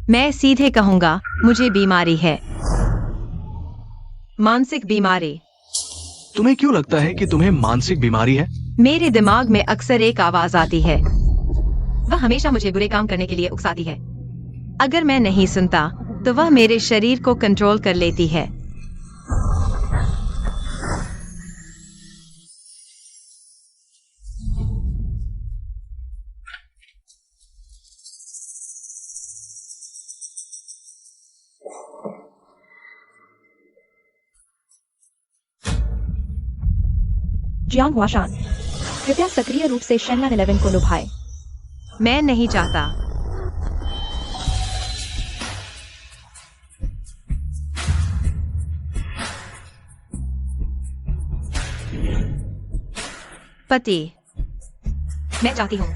मैं सीधे कहूंगा, मुझे बीमारी है। मानसिक बीमारी। तुम्हें क्यों लगता है कि तुम्हें मानसिक बीमारी है? मेरे दिमाग में अक्सर एक आवाज आती है। वह हमेशा मुझे बुरे काम करने के लिए उकसाती है। अगर मैं नहीं सुनता, तो वह मेरे शरीर को कंट्रोल कर लेती है। जियांग हुआशान, कृपया सक्रिय रूप से शेनन 11 को लुभाएं। मैं नहीं चाहता। पति। मैं चाहती हूँ।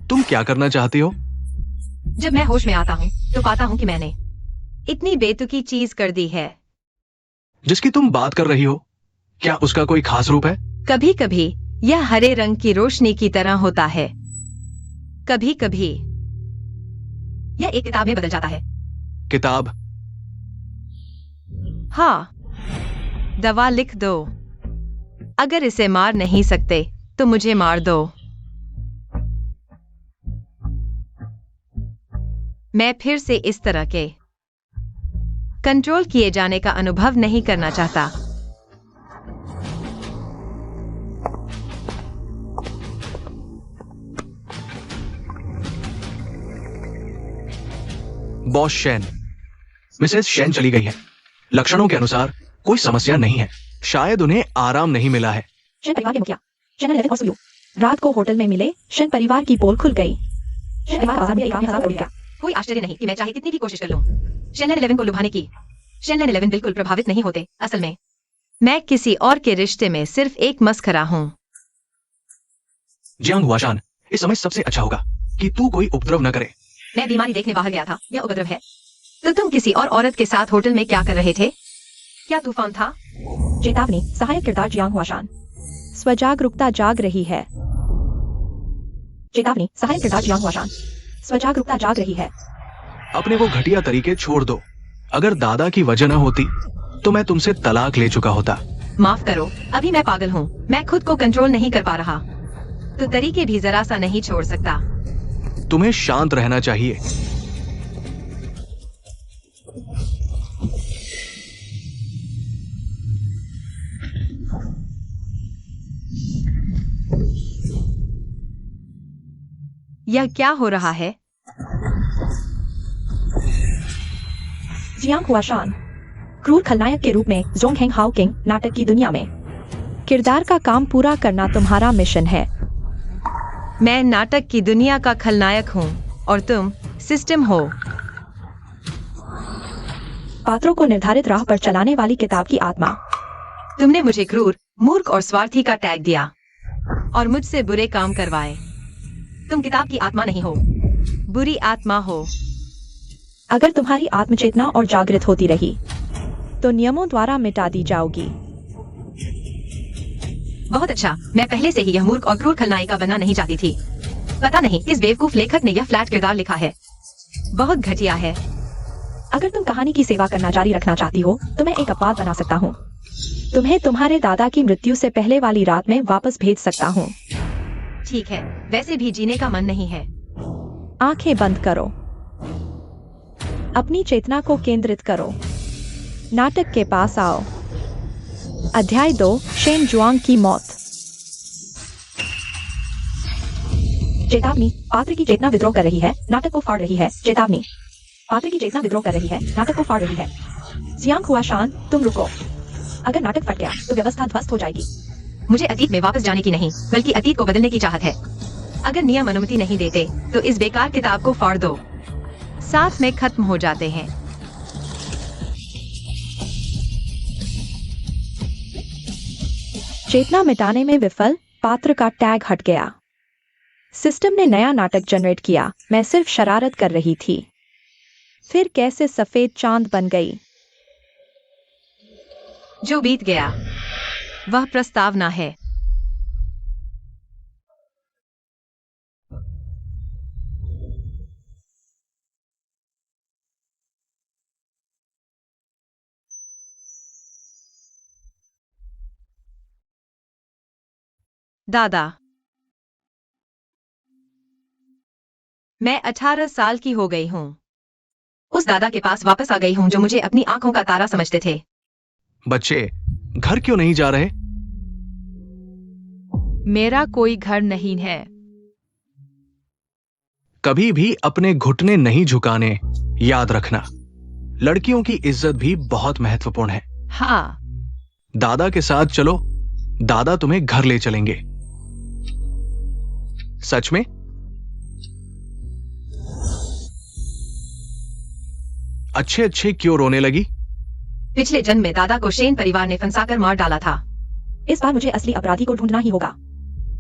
तुम क्या करना चाहती हो? जब मैं होश में आता हूँ, तो पाता हूँ कि मैंने इतनी बेतुकी चीज कर दी है। जिसकी तुम बात कर रही हो, क्या उसका कोई खास रूप है? कभी कभी यह हरे रंग की रोशनी की तरह होता है। कभी कभी यह एक किताब में बदल जाता है। किताब? हाँ। दवा लिख दो। अगर इसे मार नहीं सकते, तो मुझे मार दो। मैं फिर से इस तरह के कंट्रोल किए जाने का अनुभव नहीं करना चाहता। Boss Shane. मिसेस शेन चली गई है। लक्षणों के अनुसार कोई समस्या नहीं है। शायद उन्हें आराम नहीं मिला है। शेन परिवार के मुखिया शेनन 11 और सुयू रात को होटल में मिले। शेन परिवार की पोल खुल गई। शेन परिवार बाजार में एक हजार करोड़ का। कोई आश्चर्य नहीं कि मैं चाहे कितनी भी कोशिश कर लूं, शेनन 11 को लुभाने की। शेनन 11 बिल्कुल प्रभावित नहीं होते। असल में मैं किसी और के रिश्ते में सिर्फ एक मस्खरा हूँ। जियांग हुआशान, इस समय सबसे अच्छा होगा कि तू कोई उपद्रव न करे। मैं बीमारी देखने बाहर गया था। यह उपद्रव है। तो तुम किसी और औरत के साथ होटल में क्या कर रहे थे? क्या तूफान था? चेतावनी, सहायक किरदार जियांग हुआशान। स्वजागरूकता जाग रही है। चेतावनी, सहायक किरदार जियांग हुआशान। स्वजागरूकता जाग रही है। अपने वो घटिया तरीके छोड़ दो। अगर दादा की वजह न होती, तो मैं तुमसे तलाक ले चुका होता। माफ करो, अभी मैं पागल हूँ। मैं खुद को कंट्रोल नहीं कर पा रहा। तो तरीके भी जरा सा नहीं छोड़ सकता। तुम्हें शांत रहना चाहिए। यह क्या हो रहा है? जियांग हुआशान, क्रूर खलनायक के रूप में जोंग हेंग हाओ किंग नाटक की दुनिया में किरदार का काम पूरा करना तुम्हारा मिशन है। मैं नाटक की दुनिया का खलनायक हूँ और तुम सिस्टम हो। पात्रों को निर्धारित राह पर चलाने वाली किताब की आत्मा। तुमने मुझे क्रूर, मूर्ख और स्वार्थी का टैग दिया और मुझसे बुरे काम करवाए। तुम किताब की आत्मा नहीं हो, बुरी आत्मा हो। अगर तुम्हारी आत्मचेतना और जागृत होती रही, तो नियमों द्वारा मिटा दी जाओगी। बहुत अच्छा। मैं पहले से ही यह मूर्ख और क्रूर खलनायिका बनना नहीं चाहती थी। पता नहीं किस बेवकूफ लेखक ने यह फ्लैट किरदार लिखा है। बहुत घटिया है। अगर तुम कहानी की सेवा करना जारी रखना चाहती हो, तो मैं एक अपवाद बना सकता हूँ। तुम्हें तुम्हारे दादा की मृत्यु से पहले वाली रात में वापस भेज सकता हूँ। ठीक है, वैसे भी जीने का मन नहीं है। आंखें बंद करो। अपनी चेतना को केंद्रित करो। नाटक के पास आओ। अध्याय 2, शेन जुआंग की मौत। चेतावनी, पात्र की चेतना विद्रोह कर रही है, नाटक को फाड़ रही है। चेतावनी, पात्र की चेतना विद्रोह कर रही है, नाटक को फाड़ रही है। जियांग हुआशान, तुम रुको। अगर नाटक फट गया, तो व्यवस्था ध्वस्त हो जाएगी। मुझे अतीत में वापस जाने की नहीं, बल्कि अतीत को बदलने की चाहत है। अगर नियम अनुमति नहीं देते, तो इस बेकार किताब को फाड़ दो। साथ में खत्म हो जाते हैं। चेतना मिटाने में विफल, पात्र का टैग हट गया। सिस्टम ने नया नाटक जनरेट किया। मैं सिर्फ शरारत कर रही थी। फिर कैसे सफेद चांद बन गई। जो बीत गया, वह प्रस्तावना है। दादा, मैं 18 साल की हो गई हूँ। उस दादा के पास वापस आ गई हूँ जो मुझे अपनी आंखों का तारा समझते थे। बच्चे घर क्यों नहीं जा रहे? मेरा कोई घर नहीं है। कभी भी अपने घुटने नहीं झुकाने, याद रखना। लड़कियों की इज्जत भी बहुत महत्वपूर्ण है। हाँ, दादा के साथ चलो, दादा तुम्हें घर ले चलेंगे। सच में? अच्छे अच्छे क्यों रोने लगी? पिछले जन्म में दादा को शेन परिवार ने फंसाकर मार डाला था। इस बार मुझे असली अपराधी को ढूंढना ही होगा।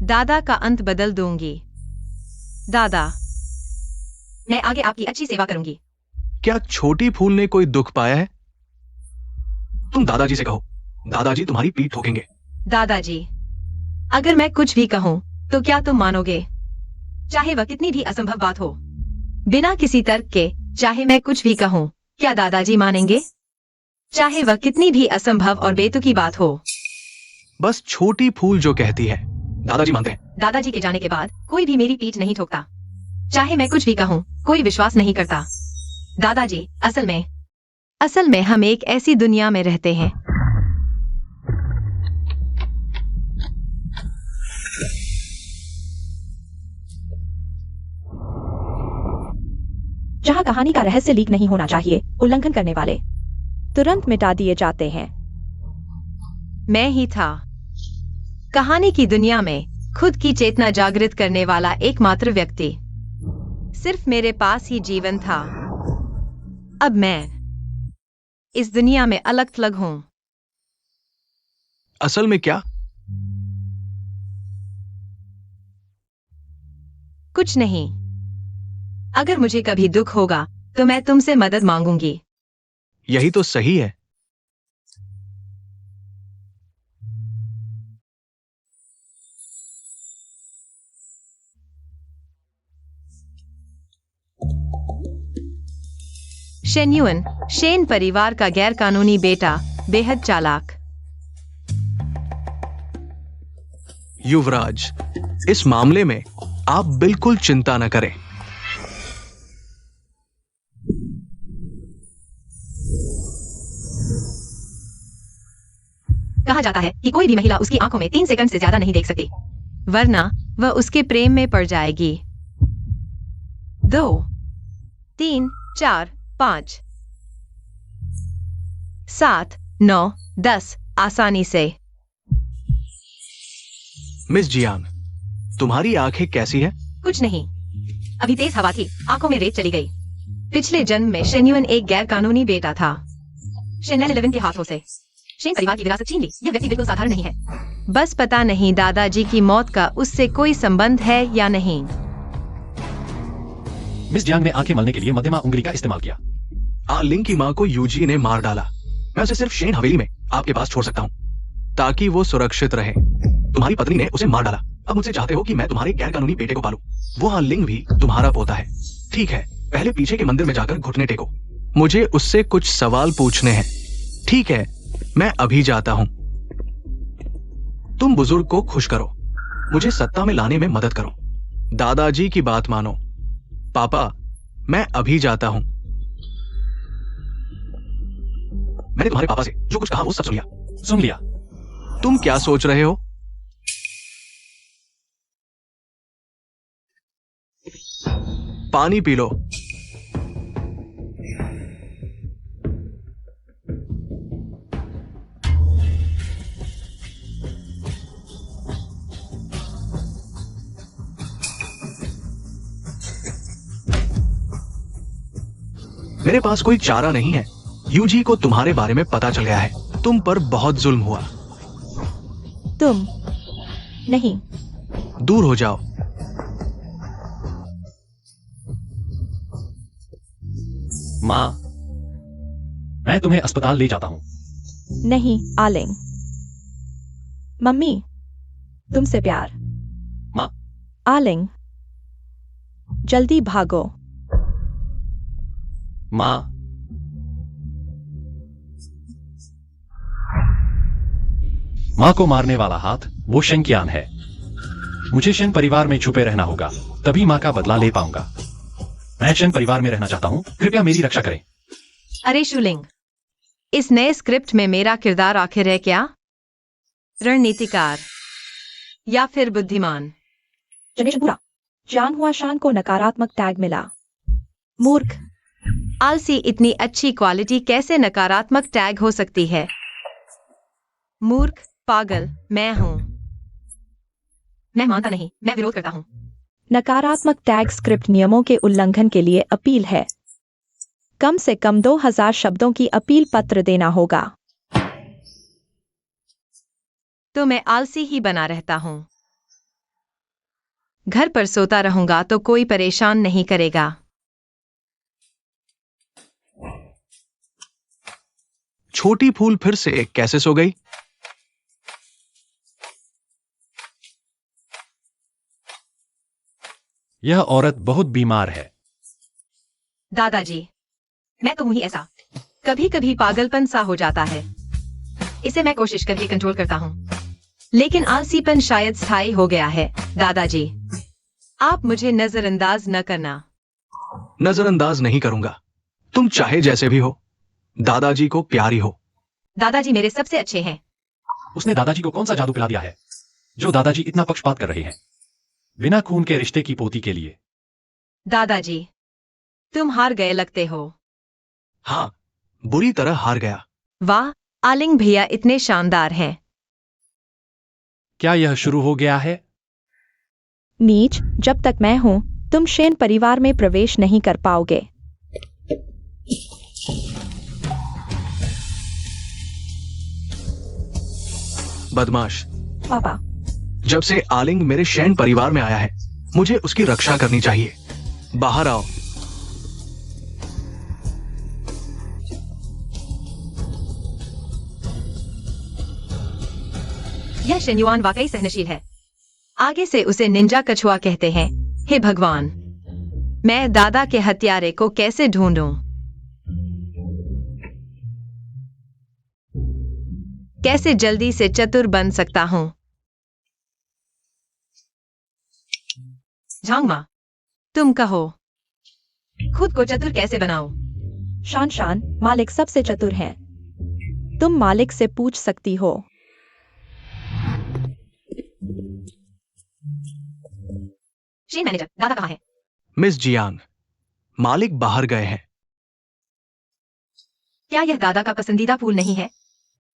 दादा का अंत बदल दूंगी। दादा, मैं आगे आपकी अच्छी सेवा करूंगी। क्या छोटी फूल ने कोई दुख पाया है? तुम दादाजी से कहो, दादाजी तुम्हारी पीठ ठोकेंगे। दादाजी, अगर मैं कुछ भी कहूँ तो क्या तुम मानोगे? चाहे वह कितनी भी असंभव बात हो, बिना किसी तर्क के, चाहे मैं कुछ भी कहूँ, क्या दादाजी मानेंगे? चाहे वह कितनी भी असंभव और बेतुकी बात हो। बस छोटी फूल जो कहती है, दादाजी मानते हैं। दादाजी के जाने के बाद कोई भी मेरी पीठ नहीं ठोकता। चाहे मैं कुछ भी कहूँ, कोई विश्वास नहीं करता। दादाजी, असल में हम एक ऐसी दुनिया में रहते हैं। जहां कहानी का रहस्य लीक नहीं होना चाहिए, उल्लंघन करने वाले तुरंत मिटा दिए जाते हैं। मैं ही था कहानी की दुनिया में खुद की चेतना जागृत करने वाला एकमात्र व्यक्ति। सिर्फ मेरे पास ही जीवन था। अब मैं इस दुनिया में अलग थलग हूं। असल में क्या? कुछ नहीं। अगर मुझे कभी दुख होगा तो मैं तुमसे मदद मांगूंगी। यही तो सही है। शेन्युअन, शेन परिवार का गैर कानूनी बेटा, बेहद चालाक। युवराज, इस मामले में आप बिल्कुल चिंता न करें। कहा जाता है कि कोई भी महिला उसकी आंखों में 3 सेकंड से ज्यादा नहीं देख सकती, वरना वह उसके प्रेम में पड़ जाएगी। 2, 3, 4, 5, 7, 9, 10 आसानी से। मिस जियांग, तुम्हारी आंखें कैसी हैं? कुछ नहीं, अभी तेज हवा थी, आंखों में रेत चली गई। पिछले जन्म में शेन्युअन एक गैर कानूनी बेटा था। शेनेल 11 के हाथों से शेन परिवार की विरासत छीन ली। यह व्यक्ति बिल्कुल साधारण नहीं है। बस पता नहीं दादाजी की मौत का उससे कोई संबंध है या नहीं। मिस जियांग ने आंखें मलने के लिए मध्यमा उंगली का इस्तेमाल किया। लिंग की मां को यूजी ने मार डाला। मैं उसे सिर्फ शेन हवेली में आपके पास छोड़ सकता हूँ, ताकि वो सुरक्षित रहे। तुम्हारी पत्नी ने उसे मार डाला। अब मुझसे चाहते हो कि मैं तुम्हारे गैर कानूनी बेटे को पालूं। वो लिंग भी तुम्हारा पोता है। ठीक है, पहले पीछे के मंदिर में जाकर घुटने टेको। मुझे उससे कुछ सवाल पूछने हैं। ठीक है, मैं अभी जाता हूं। तुम बुजुर्ग को खुश करो, मुझे सत्ता में लाने में मदद करो। दादाजी की बात मानो। पापा, मैं अभी जाता हूं। मैंने तुम्हारे पापा से जो कुछ कहा वो सब सुन लिया। सुन लिया। तुम क्या सोच रहे हो? पानी पी लो। मेरे पास कोई चारा नहीं है। यूजी को तुम्हारे बारे में पता चल गया है। तुम पर बहुत जुल्म हुआ। तुम नहीं। दूर हो जाओ। माँ, मैं तुम्हें अस्पताल ले जाता हूँ। नहीं आलिंग। मम्मी, तुमसे प्यार। माँ। आलिंग, जल्दी भागो। माँ। माँ को मारने वाला हाथ वो शेंकियान है। मुझे शेन परिवार में छुपे रहना होगा, तभी माँ का बदला ले पाऊंगा। मैं शेन परिवार में रहना चाहता हूँ, कृपया मेरी रक्षा करें। अरे शुलिंग, इस नए स्क्रिप्ट में मेरा किरदार आखिर है क्या? रणनीतिकार या फिर बुद्धिमान? जनरेशन पूरा। जान हुआ शान को नकारात्मक टैग मिला। मूर्ख। आलसी इतनी अच्छी क्वालिटी कैसे नकारात्मक टैग हो सकती है? मूर्ख, पागल, मैं हूं। मैं मानता नहीं, मैं विरोध करता हूं। नकारात्मक टैग स्क्रिप्ट नियमों के उल्लंघन के लिए अपील है। कम से कम 2000 शब्दों की अपील पत्र देना होगा। तो मैं आलसी ही बना रहता हूं। घर पर सोता रहूंगा तो कोई परेशान नहीं करेगा। छोटी फूल फिर से कैसे सो गई? यह औरत बहुत बीमार है। दादाजी, मैं तो हूं ही ऐसा। कभी कभी पागलपन सा हो जाता है। इसे मैं कोशिश करके कंट्रोल करता हूं, लेकिन आलसीपन शायद स्थायी हो गया है। दादाजी, आप मुझे नजरअंदाज न करना। नजरअंदाज नहीं करूंगा। तुम चाहे जैसे भी हो, दादाजी को प्यारी हो। दादाजी मेरे सबसे अच्छे हैं। उसने दादाजी को कौन सा जादू पिला दिया है, जो दादाजी इतना पक्षपात कर रहे हैं, बिना खून के रिश्ते की पोती के लिए? दादाजी, तुम हार गए लगते हो। हाँ, बुरी तरह हार गया। वाह, आलिंग भैया इतने शानदार हैं। क्या यह शुरू हो गया है? नीच, जब तक मैं हूं, तुम शेन परिवार में प्रवेश नहीं कर पाओगे। बदमाश। पापा। जब से आलिंग मेरे शैन परिवार में आया है, मुझे उसकी रक्षा करनी चाहिए। बाहर आओ। यह शेन्युआन वाकई सहनशील है। आगे से उसे निंजा कछुआ कहते हैं। हे भगवान, मैं दादा के हत्यारे को कैसे ढूंढूं? कैसे जल्दी से चतुर बन सकता हूं? झांगमा, तुम कहो, खुद को चतुर कैसे बनाओ? शान शान, मालिक सबसे चतुर हैं। तुम मालिक से पूछ सकती हो। शेन मैनेजर, दादा कहाँ है? मिस जियांग, मालिक बाहर गए हैं। क्या यह दादा का पसंदीदा फूल नहीं है?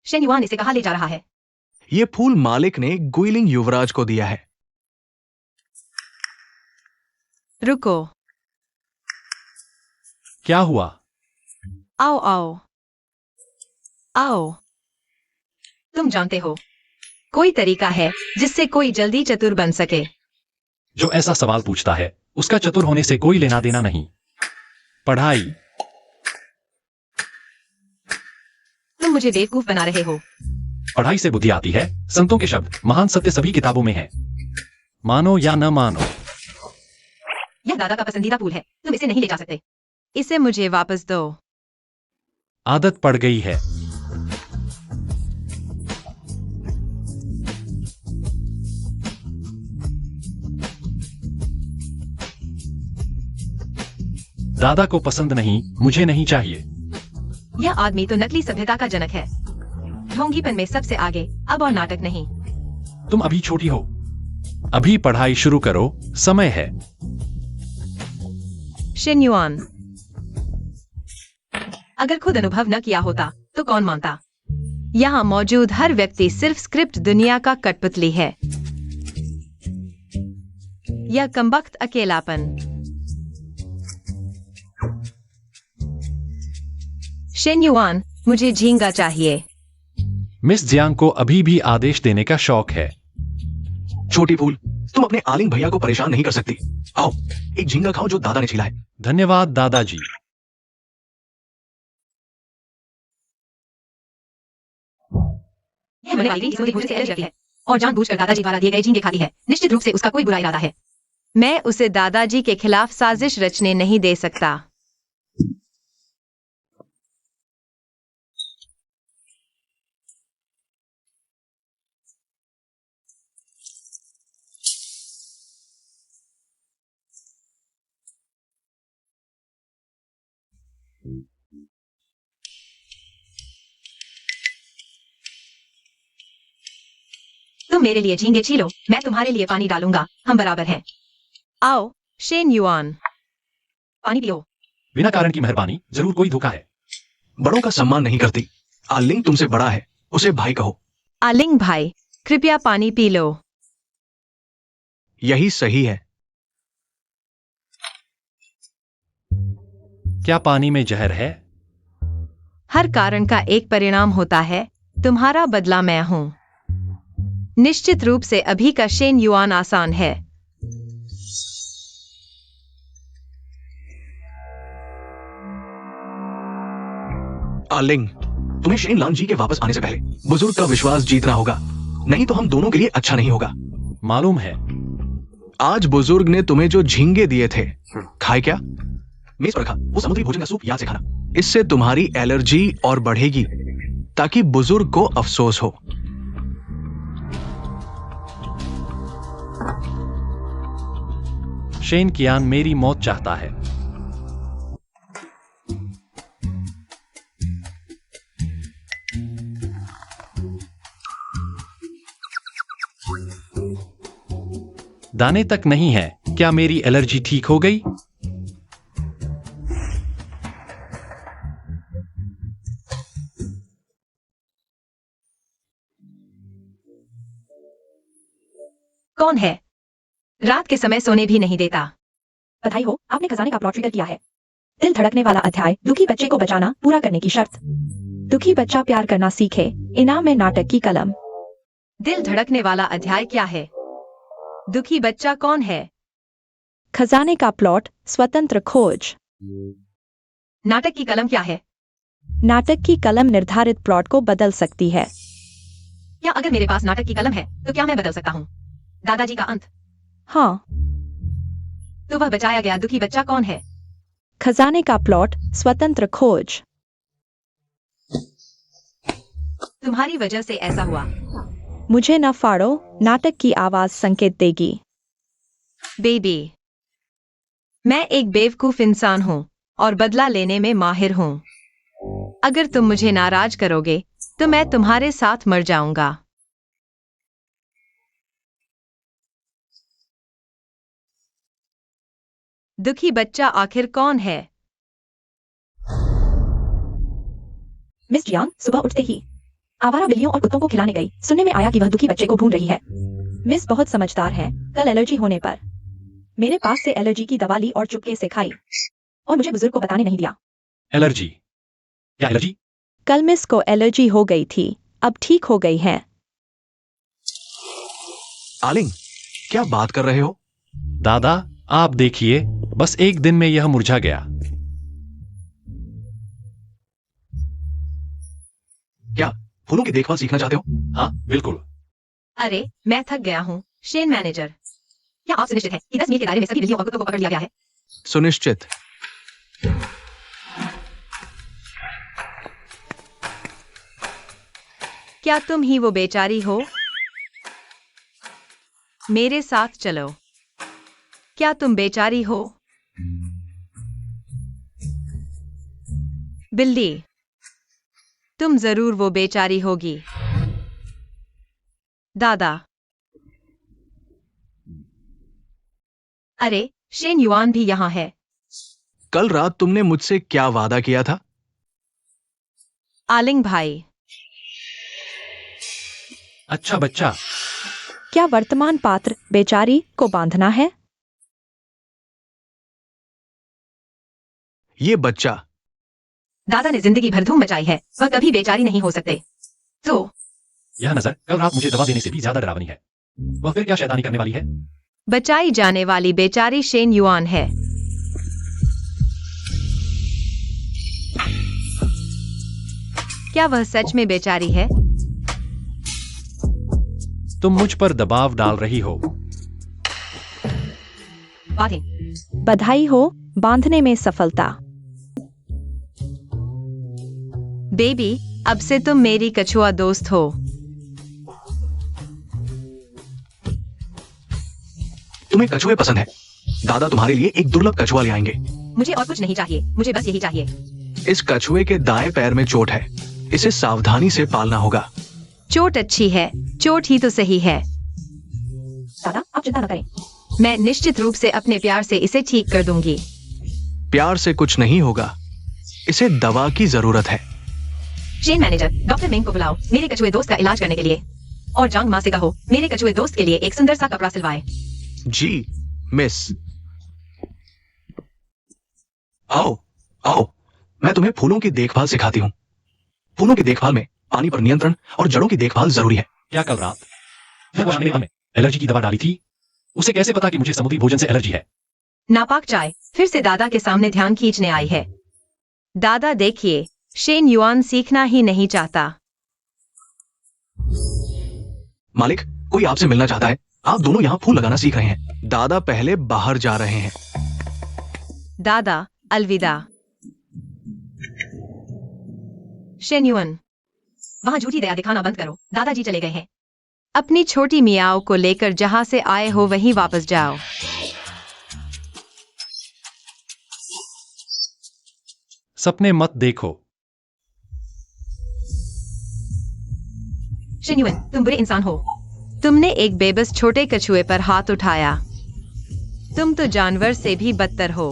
शेन्युआन इसे कहाँ ले जा रहा है? ये फूल मालिक ने गुइलिंग युवराज को दिया है। रुको। क्या हुआ? आओ आओ आओ। तुम जानते हो, कोई तरीका है जिससे कोई जल्दी चतुर बन सके। जो ऐसा सवाल पूछता है, उसका चतुर होने से कोई लेना देना नहीं। पढ़ाई। तुम मुझे बेवकूफ बना रहे हो। पढ़ाई से बुद्धि आती है। संतों के शब्द, महान सत्य सभी किताबों में है। मानो या न मानो। यह दादा का पसंदीदा फूल है, तुम इसे नहीं ले जा सकते। इसे मुझे वापस दो। आदत पड़ गई है। दादा को पसंद नहीं, मुझे नहीं चाहिए। यह आदमी तो नकली सभ्यता का जनक है। ढोंगीपन में सबसे आगे, अब और नाटक नहीं। तुम अभी छोटी हो। अभी पढ़ाई शुरू करो, समय है। शेन्युआन, अगर खुद अनुभव न किया होता तो कौन मानता? यहाँ मौजूद हर व्यक्ति सिर्फ स्क्रिप्ट दुनिया का कठपुतली है। यह कमबख्त अकेलापन। शेन्युआन, मुझे झींगा चाहिए। मिस जियांग को अभी भी आदेश देने का शौक है। छोटी फूल, तुम अपने आलिंग भैया को परेशान नहीं कर सकती। आओ, एक झींगा खाओ जो दादा ने छिला है। धन्यवाद दादाजी। यह मरने वाली ग्रीन स्मूदी मुझसे एलर्जी रखती है और जानबूझकर दादाजी द्वारा दिए गए झींगे खाती है। निश्चित रूप से उसका कोई बुरा इरादा है। मैं उसे दादाजी के खिलाफ साजिश रचने नहीं दे सकता। तुम मेरे लिए झींगे छीलो, मैं तुम्हारे लिए पानी डालूंगा, हम बराबर हैं। आओ शेन युआन, पानी पियो। बिना कारण की मेहरबानी, जरूर कोई धोखा है। बड़ों का सम्मान नहीं करती। आलिंग तुमसे बड़ा है, उसे भाई कहो। आलिंग भाई, कृपया पानी पी लो। यही सही है। क्या पानी में जहर है? हर कारण का एक परिणाम होता है, तुम्हारा बदला मैं हूं। निश्चित रूप से अभी का शेन युआन आसान है। आलिंग, तुम्हें शेन लांग जी के वापस आने से पहले बुजुर्ग का विश्वास जीतना होगा, नहीं तो हम दोनों के लिए अच्छा नहीं होगा। मालूम है। आज बुजुर्ग ने तुम्हें जो झींगे दिए थे, खाए क्या? मेज पर रखा वो समुद्री भोजन का सूप याद से खाना। इससे तुम्हारी एलर्जी और बढ़ेगी, ताकि बुजुर्ग को अफसोस हो। शेन कियान मेरी मौत चाहता है। दाने तक नहीं है। क्या मेरी एलर्जी ठीक हो गई? कौन है? रात के समय सोने भी नहीं देता। बधाई हो, आपने खजाने का प्लॉट ट्रिगर किया है। दिल धड़कने वाला अध्याय, दुखी बच्चे को बचाना पूरा करने की शर्त। दुखी बच्चा प्यार करना सीखे, इनाम में नाटक की कलम। दिल धड़कने वाला अध्याय क्या है? दुखी बच्चा कौन है? खजाने का प्लॉट, स्वतंत्र खोज। नाटक की कलम क्या है? नाटक की कलम निर्धारित प्लॉट को बदल सकती है। क्या अगर मेरे पास नाटक की कलम है तो क्या मैं बदल सकता हूँ? दादाजी का अंत। हाँ, तो वह बचाया गया दुखी बच्चा कौन है? खजाने का प्लॉट, स्वतंत्र खोज। तुम्हारी वजह से ऐसा हुआ। मुझे न फाड़ो, नाटक की आवाज संकेत देगी। बेबी, मैं एक बेवकूफ इंसान हूँ और बदला लेने में माहिर हूँ। अगर तुम मुझे नाराज करोगे तो मैं तुम्हारे साथ मर जाऊंगा। दुखी बच्चा आखिर कौन है? मिस जियांग सुबह उठते ही आवारा बिल्लियों और कुत्तों को खिलाने गई। सुनने में आया कि वह दुखी बच्चे को ढूंढ रही है। मिस बहुत समझदार है। कल एलर्जी होने पर मेरे पास से एलर्जी की दवा ली और चुपके से खाई, और मुझे बुजुर्ग को बताने नहीं दिया। एलर्जी? क्या एलर्जी? कल मिस को एलर्जी हो गई थी, अब ठीक हो गई है। आलिंग, क्या बात कर रहे हो? दादा, आप देखिए, बस एक दिन में यह मुरझा गया। क्या फूलों की देखभाल सीखना चाहते हो? हाँ, बिल्कुल। अरे, मैं थक गया हूँ। शेन मैनेजर, क्या आप सुनिश्चित हैं कि 10 मील के दायरे में सभी बिल्लियों और कुत्तों को पकड़ लिया गया है? सुनिश्चित। क्या तुम ही वो बेचारी हो? मेरे साथ चलो। क्या तुम बेचारी हो? बिल्ली, तुम जरूर वो बेचारी होगी। दादा, अरे, शेन युआन भी यहाँ है। कल रात तुमने मुझसे क्या वादा किया था? आलिंग भाई, अच्छा बच्चा। क्या वर्तमान पात्र बेचारी को बांधना है? ये बच्चा। दादा ने जिंदगी भर धूम मचाई है, वह कभी बेचारी नहीं हो सकते। तो यह नजर कल रात मुझे दवा देने से भी ज्यादा डरावनी है। वह फिर क्या शैतानी करने वाली है? बचाई जाने वाली बेचारी शेन युआन है। क्या वह सच में बेचारी है? तुम मुझ पर दबाव डाल रही हो। बातें। बधाई हो, बांधने में सफलता। बेबी, अब से तुम मेरी कछुआ दोस्त हो। तुम्हें कछुए पसंद है? दादा तुम्हारे लिए एक दुर्लभ कछुआ ले आएंगे। मुझे और कुछ नहीं चाहिए, मुझे बस यही चाहिए। इस कछुए के दाएं पैर में चोट है, इसे सावधानी से पालना होगा। चोट अच्छी है, चोट ही तो सही है। दादा आप चिंता न करें। मैं निश्चित रूप से अपने प्यार से इसे ठीक कर दूंगी। प्यार से कुछ नहीं होगा, इसे दवा की जरूरत है। शेन मैनेजर, डॉक्टर मिंग को बुलाओ मेरे कछुए दोस्त का इलाज करने के लिए। और जांग माँ से कहो मेरे कछुए दोस्त के लिए एक सुंदर सा कपड़ा सिलवाए। जी मिस। आओ आओ, मैं तुम्हें फूलों की देखभाल सिखाती हूँ। फूलों की देखभाल में पानी पर नियंत्रण और जड़ों की देखभाल जरूरी है। क्या कल रात जब वो शामिल में एलर्जी की दवा डाली थी, उसे कैसे पता कि मुझे समुद्री भोजन से एलर्जी है? नापाक चाय फिर से दादा के सामने ध्यान खींचने आई है। दादा देखिए, शेन युआन सीखना ही नहीं चाहता। मालिक, कोई आपसे मिलना चाहता है। आप दोनों यहाँ फूल लगाना सीख रहे हैं। दादा पहले बाहर जा रहे हैं। दादा अलविदा। शेन युआन, वहां झूठी दया दिखाना बंद करो। दादाजी चले गए हैं। अपनी छोटी मियाओ को लेकर जहां से आए हो वहीं वापस जाओ। सपने मत देखो। शेन युआन, तुम बुरे इंसान हो। तुमने एक बेबस छोटे कछुए पर हाथ उठाया। तुम तो जानवर से भी बदतर हो।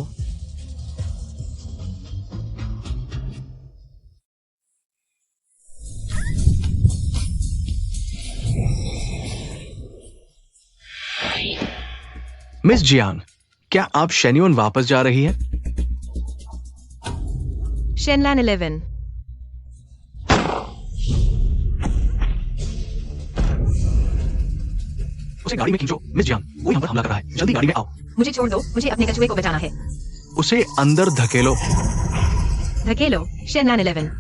मिस जियांग, क्या आप शेन्युन वापस जा रही हैं? शेनलैन 11। उसे गाड़ी में खींचो। मिस जियांग, कोई हम पर हमला कर रहा है। जल्दी गाड़ी में आओ। मुझे छोड़ दो, मुझे अपने कछुए को बचाना है। उसे अंदर धकेलो। धकेलो। शेनलैन 11।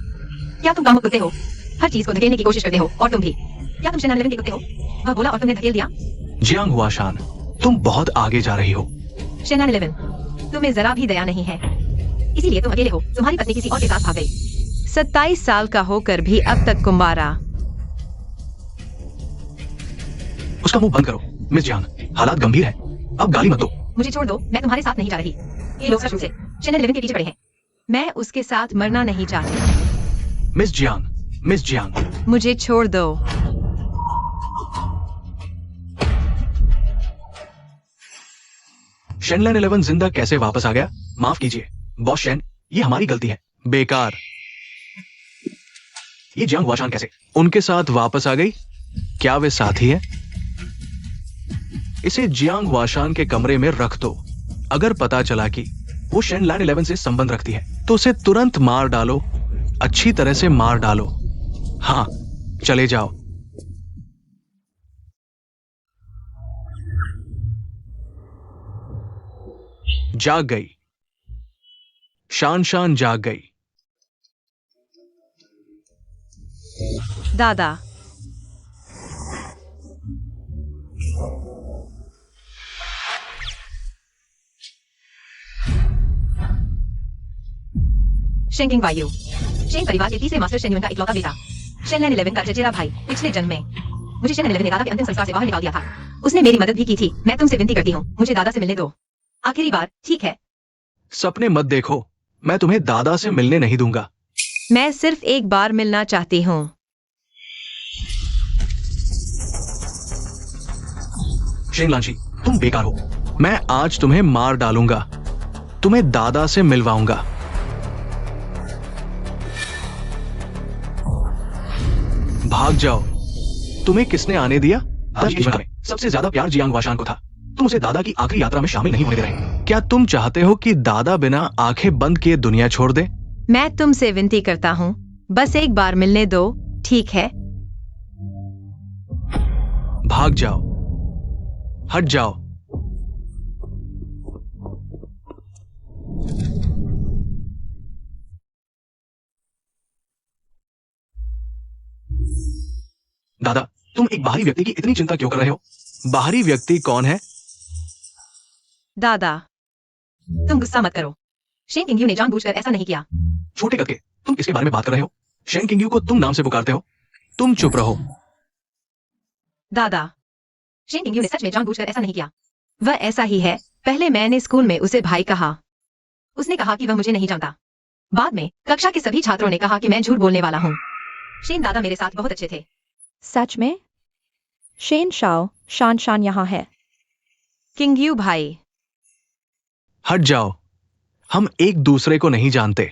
क्या तुम कामुक कुत्ते हो? हर चीज को धकेलने की कोशिश करते हो। और तुम भी। क्या तुम शेनलैन 11 के कुत्ते हो? वह बोला और तुमने धकेल दिया। जियांग हुआशान, तुम बहुत आगे जा रही हो। शेनलैन 11, तुम्हें जरा भी दया नहीं है, इसीलिए तुम अकेले हो। तुम्हारी पत्नी किसी और के साथ भाग गई। 27 साल का होकर भी अब तक कुंवारा। उसका मुंह बंद करो। मिस जियांग, हालात गंभीर है। अब गाली मत दो। मुझे छोड़ दो, मैं तुम्हारे साथ नहीं जा रही। ये लोग सच से शेनलैन 11 के पीछे पड़े हैं। मैं उसके साथ मरना नहीं चाहती। मिस जियांग, मिस जियांग, मुझे छोड़ दो। शेनलैन 11 जिंदा कैसे वापस आ गया? माफ कीजिए बॉस शेन, ये हमारी गलती है। बेकार। ये जियांग हुआशान कैसे उनके साथ वापस आ गई? क्या वे साथी है? इसे जियांग हुआशान के कमरे में रख दो। अगर पता चला कि वो शेनलैन 11 से संबंध रखती है तो उसे तुरंत मार डालो। अच्छी तरह से मार डालो। हाँ, चले जाओ। जाग गई। शान शान जाग गई। दादा। शेंगिंग वायु, शेन परिवार के तीसरे मास्टर शेन्युन का इकलौता बेटा, शेनलैन 11 का चचेरा भाई। पिछले जन्म में मुझे शेनलैन 11 ने दादा के अंतिम संस्कार से बाहर निकाल दिया था। उसने मेरी मदद भी की थी। मैं तुमसे विनती करती हूँ, मुझे दादा से मिलने दो। आखिरी बार, ठीक है? सपने मत देखो। मैं तुम्हें दादा से मिलने नहीं दूंगा। मैं सिर्फ एक बार मिलना चाहती हूँ। शेनलांची, तुम बेकार हो। मैं आज तुम्हें मार डालूंगा। तुम्हें दादा से मिलवाऊंगा। भाग जाओ। तुम्हें किसने आने दिया? आज की जगह में सबसे ज्यादा प्यार जियांग हुआशान को था। तुम उसे दादा की आखिरी यात्रा में शामिल नहीं होने दे रहे। क्या तुम चाहते हो कि दादा बिना आंखें बंद किए दुनिया छोड़ दे? मैं तुमसे विनती करता हूँ, बस एक बार मिलने दो, ठीक है? भाग जाओ। हट जाओ। दादा, तुम एक बाहरी व्यक्ति की इतनी चिंता क्यों कर रहे हो? बाहरी व्यक्ति कौन है? दादा, तुम गुस्सा मत करो। शेन किंगयू ने जानबूझकर ऐसा नहीं किया। छोटे करके तुम किसके बारे में बात कर रहे हो? शेन किंगयू को तुम नाम से पुकारते हो। तुम चुप रहो। दादा, शेन किंगयू ने सच में जानबूझकर ऐसा नहीं किया। वह ऐसा ही है। पहले मैंने स्कूल में उसे भाई कहा। उसने कहा कि वह मुझे नहीं जानता। बाद में कक्षा के सभी छात्रों ने कहा कि मैं झूठ बोलने वाला हूँ। शेन दादा मेरे साथ बहुत अच्छे थे। सच में? शेन शाओ, शान शान यहाँ है। किंगयू भाई, हट जाओ, हम एक दूसरे को नहीं जानते।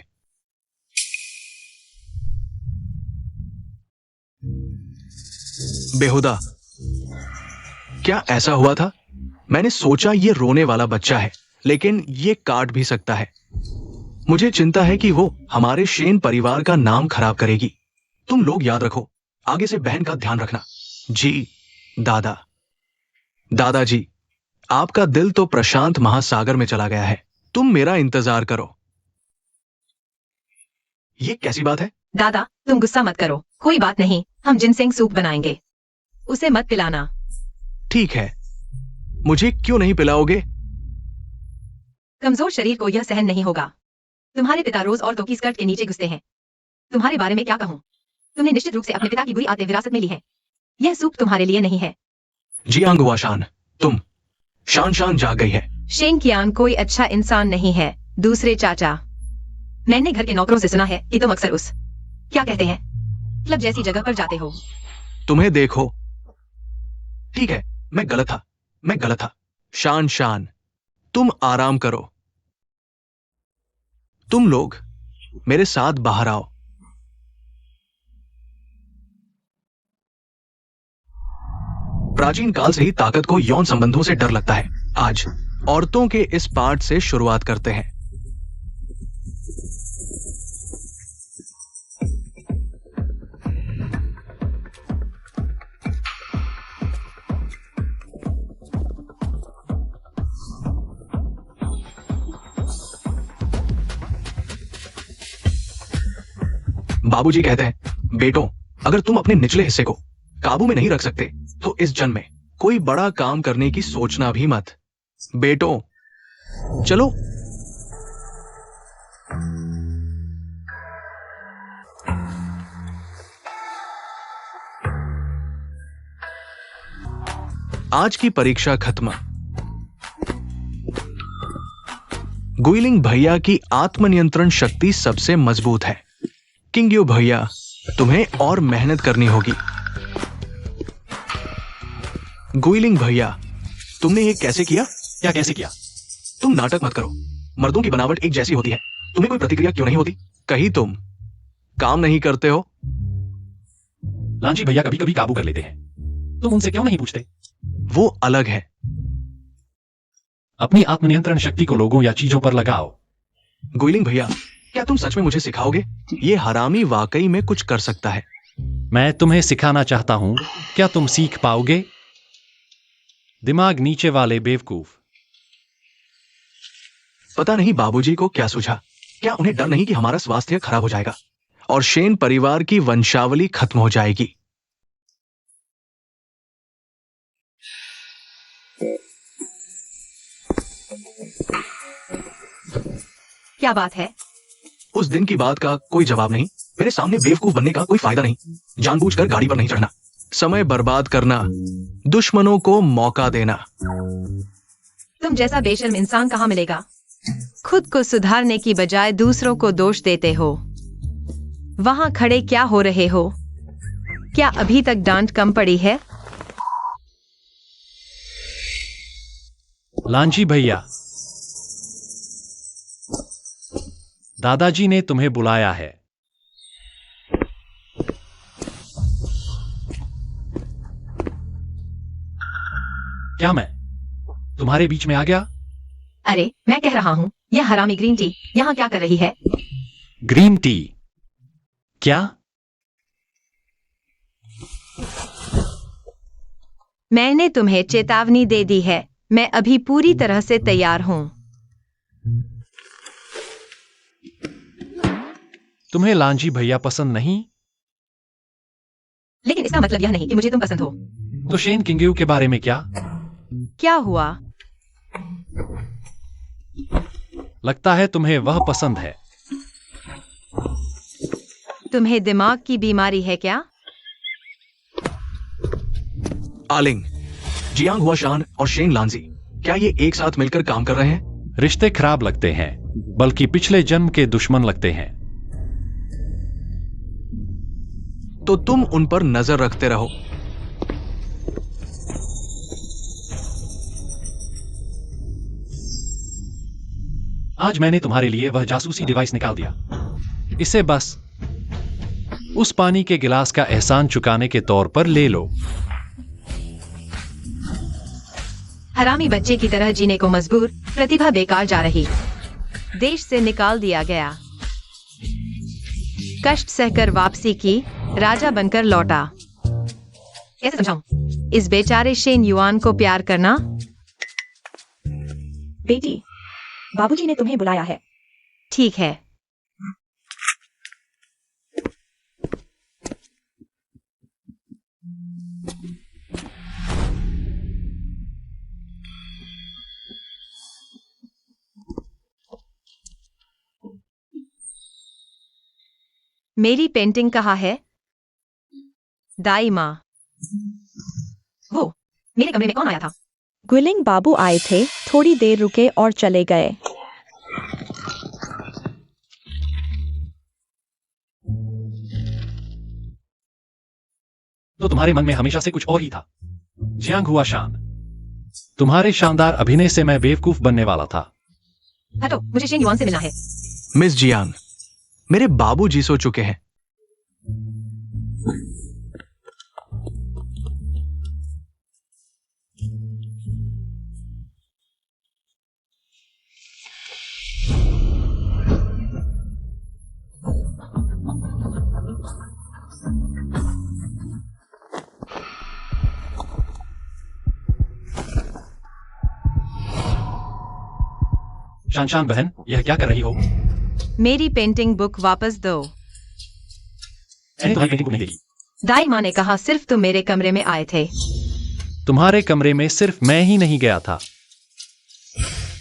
बेहुदा, क्या ऐसा हुआ था? मैंने सोचा ये रोने वाला बच्चा है, लेकिन ये काट भी सकता है। मुझे चिंता है कि वो हमारे शेन परिवार का नाम खराब करेगी। तुम लोग याद रखो, आगे से बहन का ध्यान रखना। जी दादा। दादाजी, आपका दिल तो प्रशांत महासागर में चला गया है। तुम मेरा इंतजार करो। ये कैसी बात है? दादा तुम गुस्सा मत करो, कोई बात नहीं, हम जिनसेंग सूप बनाएंगे, उसे मत पिलाना। ठीक है, मुझे क्यों नहीं पिलाओगे? कमजोर शरीर को यह सहन नहीं होगा। तुम्हारे पिता रोज औरतों की स्कर्ट के नीचे घुसते हैं। तुम्हारे बारे में क्या कहूँ? तुमने निश्चित रूप से अपने पिता की बुरी आदतें विरासत में ली है। यह सूप तुम्हारे लिए नहीं है। जियांग हुआ शान, तुम। शान शान जाग गई है। शेन कियान कोई अच्छा इंसान नहीं है। दूसरे चाचा, मैंने घर के नौकरों से सुना है कि तुम अक्सर उस क्या कहते हैं, क्लब जैसी जगह पर जाते हो। तुम्हें देखो। ठीक है, मैं गलत था। शान शान, तुम आराम करो। तुम लोग मेरे साथ बाहर आओ। प्राचीन काल से ही ताकत को यौन संबंधों से डर लगता है। आज औरतों के इस पाठ से शुरुआत करते हैं। बाबूजी कहते हैं, बेटों, अगर तुम अपने निचले हिस्से को काबू में नहीं रख सकते तो इस जन्म में कोई बड़ा काम करने की सोचना भी मत। बेटों, चलो। आज की परीक्षा खत्म। गुइलिंग भैया की आत्मनियंत्रण शक्ति सबसे मजबूत है। किंगयू भैया, तुम्हें और मेहनत करनी होगी। गुइलिंग भैया, तुमने ये कैसे किया? क्या कैसे किया? तुम नाटक मत करो। मर्दों की बनावट एक जैसी होती है। तुम्हें कोई प्रतिक्रिया क्यों नहीं होती? कहीं तुम काम नहीं करते हो? लांची भैया कभी कभी काबू कर लेते हैं, तुम उनसे क्यों नहीं पूछते? वो अलग है। अपनी आत्मनियंत्रण शक्ति को लोगों या चीजों पर लगाओ। गुइलिंग भैया, क्या तुम सच में मुझे सिखाओगे? ये हरामी वाकई में कुछ कर सकता है। मैं तुम्हें सिखाना चाहता हूं, क्या तुम सीख पाओगे? दिमाग नीचे वाले बेवकूफ। पता नहीं बाबूजी को क्या सूझा। क्या उन्हें डर नहीं कि हमारा स्वास्थ्य खराब हो जाएगा और शेन परिवार की वंशावली खत्म हो जाएगी? क्या बात है? उस दिन की बात का कोई जवाब नहीं। मेरे सामने बेवकूफ बनने का कोई फायदा नहीं। जानबूझकर गाड़ी पर नहीं चढ़ना, समय बर्बाद करना, दुश्मनों को मौका देना। तुम जैसा बेशर्म इंसान कहाँ मिलेगा? खुद को सुधारने की बजाय दूसरों को दोष देते हो। वहां खड़े क्या हो रहे हो? क्या अभी तक डांट कम पड़ी है? लांची भैया, दादाजी ने तुम्हें बुलाया है। क्या मैं तुम्हारे बीच में आ गया? अरे मैं कह रहा हूँ, यह हरामी ग्रीन टी यहाँ क्या कर रही है? Green tea? क्या? मैंने तुम्हें चेतावनी दे दी है। मैं अभी पूरी तरह से तैयार हूँ। तुम्हें लांजी भैया पसंद नहीं? लेकिन इसका मतलब यह नहीं कि मुझे तुम पसंद हो। तो शेन किंगयू के बारे में क्या? क्या हुआ? लगता है तुम्हें वह पसंद है। तुम्हें दिमाग की बीमारी है क्या? आलिंग, जियांग हुआ शान और शेन लांजी, क्या ये एक साथ मिलकर काम कर रहे हैं? रिश्ते खराब लगते हैं। बल्कि पिछले जन्म के दुश्मन लगते हैं। तो तुम उन पर नजर रखते रहो। आज मैंने तुम्हारे लिए वह जासूसी डिवाइस निकाल दिया। इसे बस उस पानी के गिलास का एहसान चुकाने के तौर पर ले लो। हरामी बच्चे की तरह जीने को मजबूर, प्रतिभा बेकार जा रही, देश से निकाल दिया गया, कष्ट सहकर वापसी की, राजा बनकर लौटा। कैसे समझाऊं इस बेचारे शेन युआन को प्यार करना? बेटी, बाबूजी ने तुम्हें बुलाया है। ठीक है। मेरी पेंटिंग कहाँ है? दाई माँ। वो मेरे कमरे में कौन आया था? गुलिंग बाबू आए थे, थोड़ी देर रुके और चले गए। तो तुम्हारे मन में हमेशा से कुछ और ही था। जियांग हुआ शान, तुम्हारे शानदार अभिनय से मैं बेवकूफ बनने वाला था। हटो, मुझे शेन युआन से मिलना है। मिस जियांग, मेरे बाबूजी सो चुके हैं। शान बहन, यह क्या कर रही हो? मेरी पेंटिंग बुक वापस दो। मैंने तुम्हारी पेंटिंग को नहीं देखी। दाई माँ ने कहा सिर्फ तुम मेरे कमरे में आए थे। तुम्हारे कमरे में सिर्फ मैं ही नहीं गया था।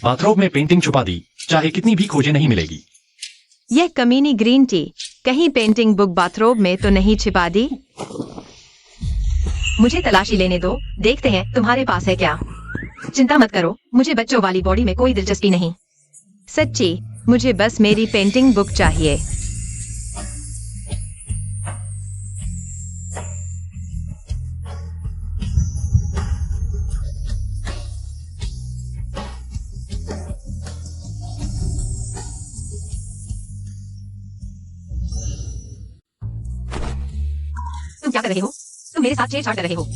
बाथरूम में पेंटिंग छुपा दी, चाहे कितनी भी खोजे नहीं मिलेगी। यह कमीनी ग्रीन टी, कहीं पेंटिंग बुक बाथरूम में तो नहीं छिपा दी? मुझे तलाशी लेने दो, देखते हैं तुम्हारे पास है क्या। चिंता मत करो, मुझे बच्चों वाली बॉडी में कोई दिलचस्पी नहीं। सच्ची, मुझे बस मेरी पेंटिंग बुक चाहिए। तुम क्या कर रहे हो? तुम मेरे साथ छेड़छाड़ कर रहे हो।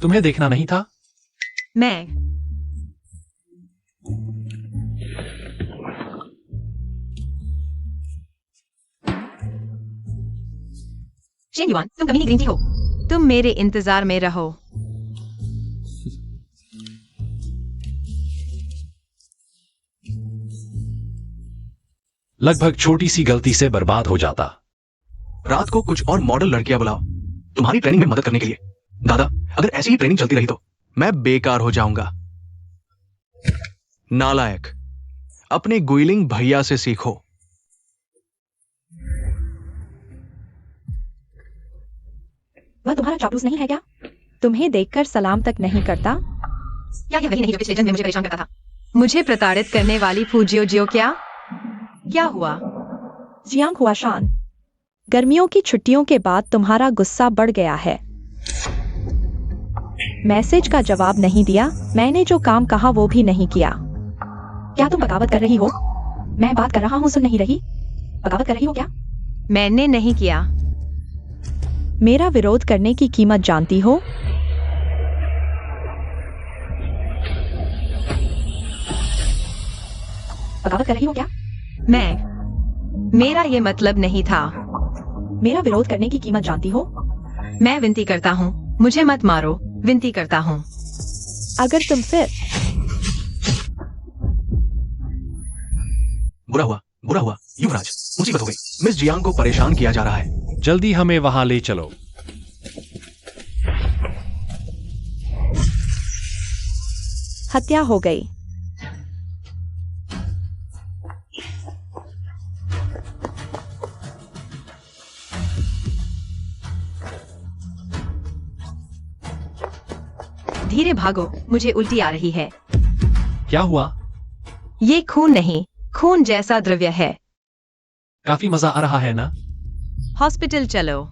तुम्हें देखना नहीं था? मैं शेन युआन, तुम कमीनी ग्रीन टी हो। तुम मेरे इंतजार में रहो। लगभग छोटी सी गलती से बर्बाद हो जाता। रात को कुछ और मॉडल लड़कियां बुलाओ तुम्हारी ट्रेनिंग में मदद करने के लिए। दादा, अगर ऐसी ही ट्रेनिंग चलती रही तो मैं बेकार हो जाऊंगा। नालायक, अपने गुइलिंग भैया से सीखो। वह तुम्हारा चापलूस नहीं है क्या? तुम्हें देखकर सलाम तक नहीं करता? क्या यह वही नहीं जो पिछले जन्म में मुझे परेशान करता था? मुझे प्रताड़ित करने वाली फूजियो जियो क्या हुआ? जियांग हुआ शान, गर्मियों की छुट्टियों के बाद तुम्हारा गुस्सा बढ़ गया है। मैसेज का जवाब नहीं दिया, मैंने जो काम कहा वो भी नहीं किया। क्या तुम बगावत कर रही हो? मैं बात कर रहा हूँ, सुन नहीं रही? बगावत कर रही हो क्या? मैंने नहीं किया। मेरा विरोध करने की कीमत जानती हो? बगावत कर रही हो क्या? मेरा ये मतलब नहीं था। मेरा विरोध करने की कीमत जानती हो? मैं विनती करता हूँ, मुझे मत मारो, विनती करता हूँ। अगर तुम फिर बुरा हुआ युवराज, मुसीबत हो गई। मिस जियांग को परेशान किया जा रहा है। जल्दी हमें वहां ले चलो। हत्या हो गई। धीरे भागो, मुझे उल्टी आ रही है। क्या हुआ? ये खून नहीं, खून जैसा द्रव्य है। काफी मजा आ रहा है ना? हॉस्पिटल चलो।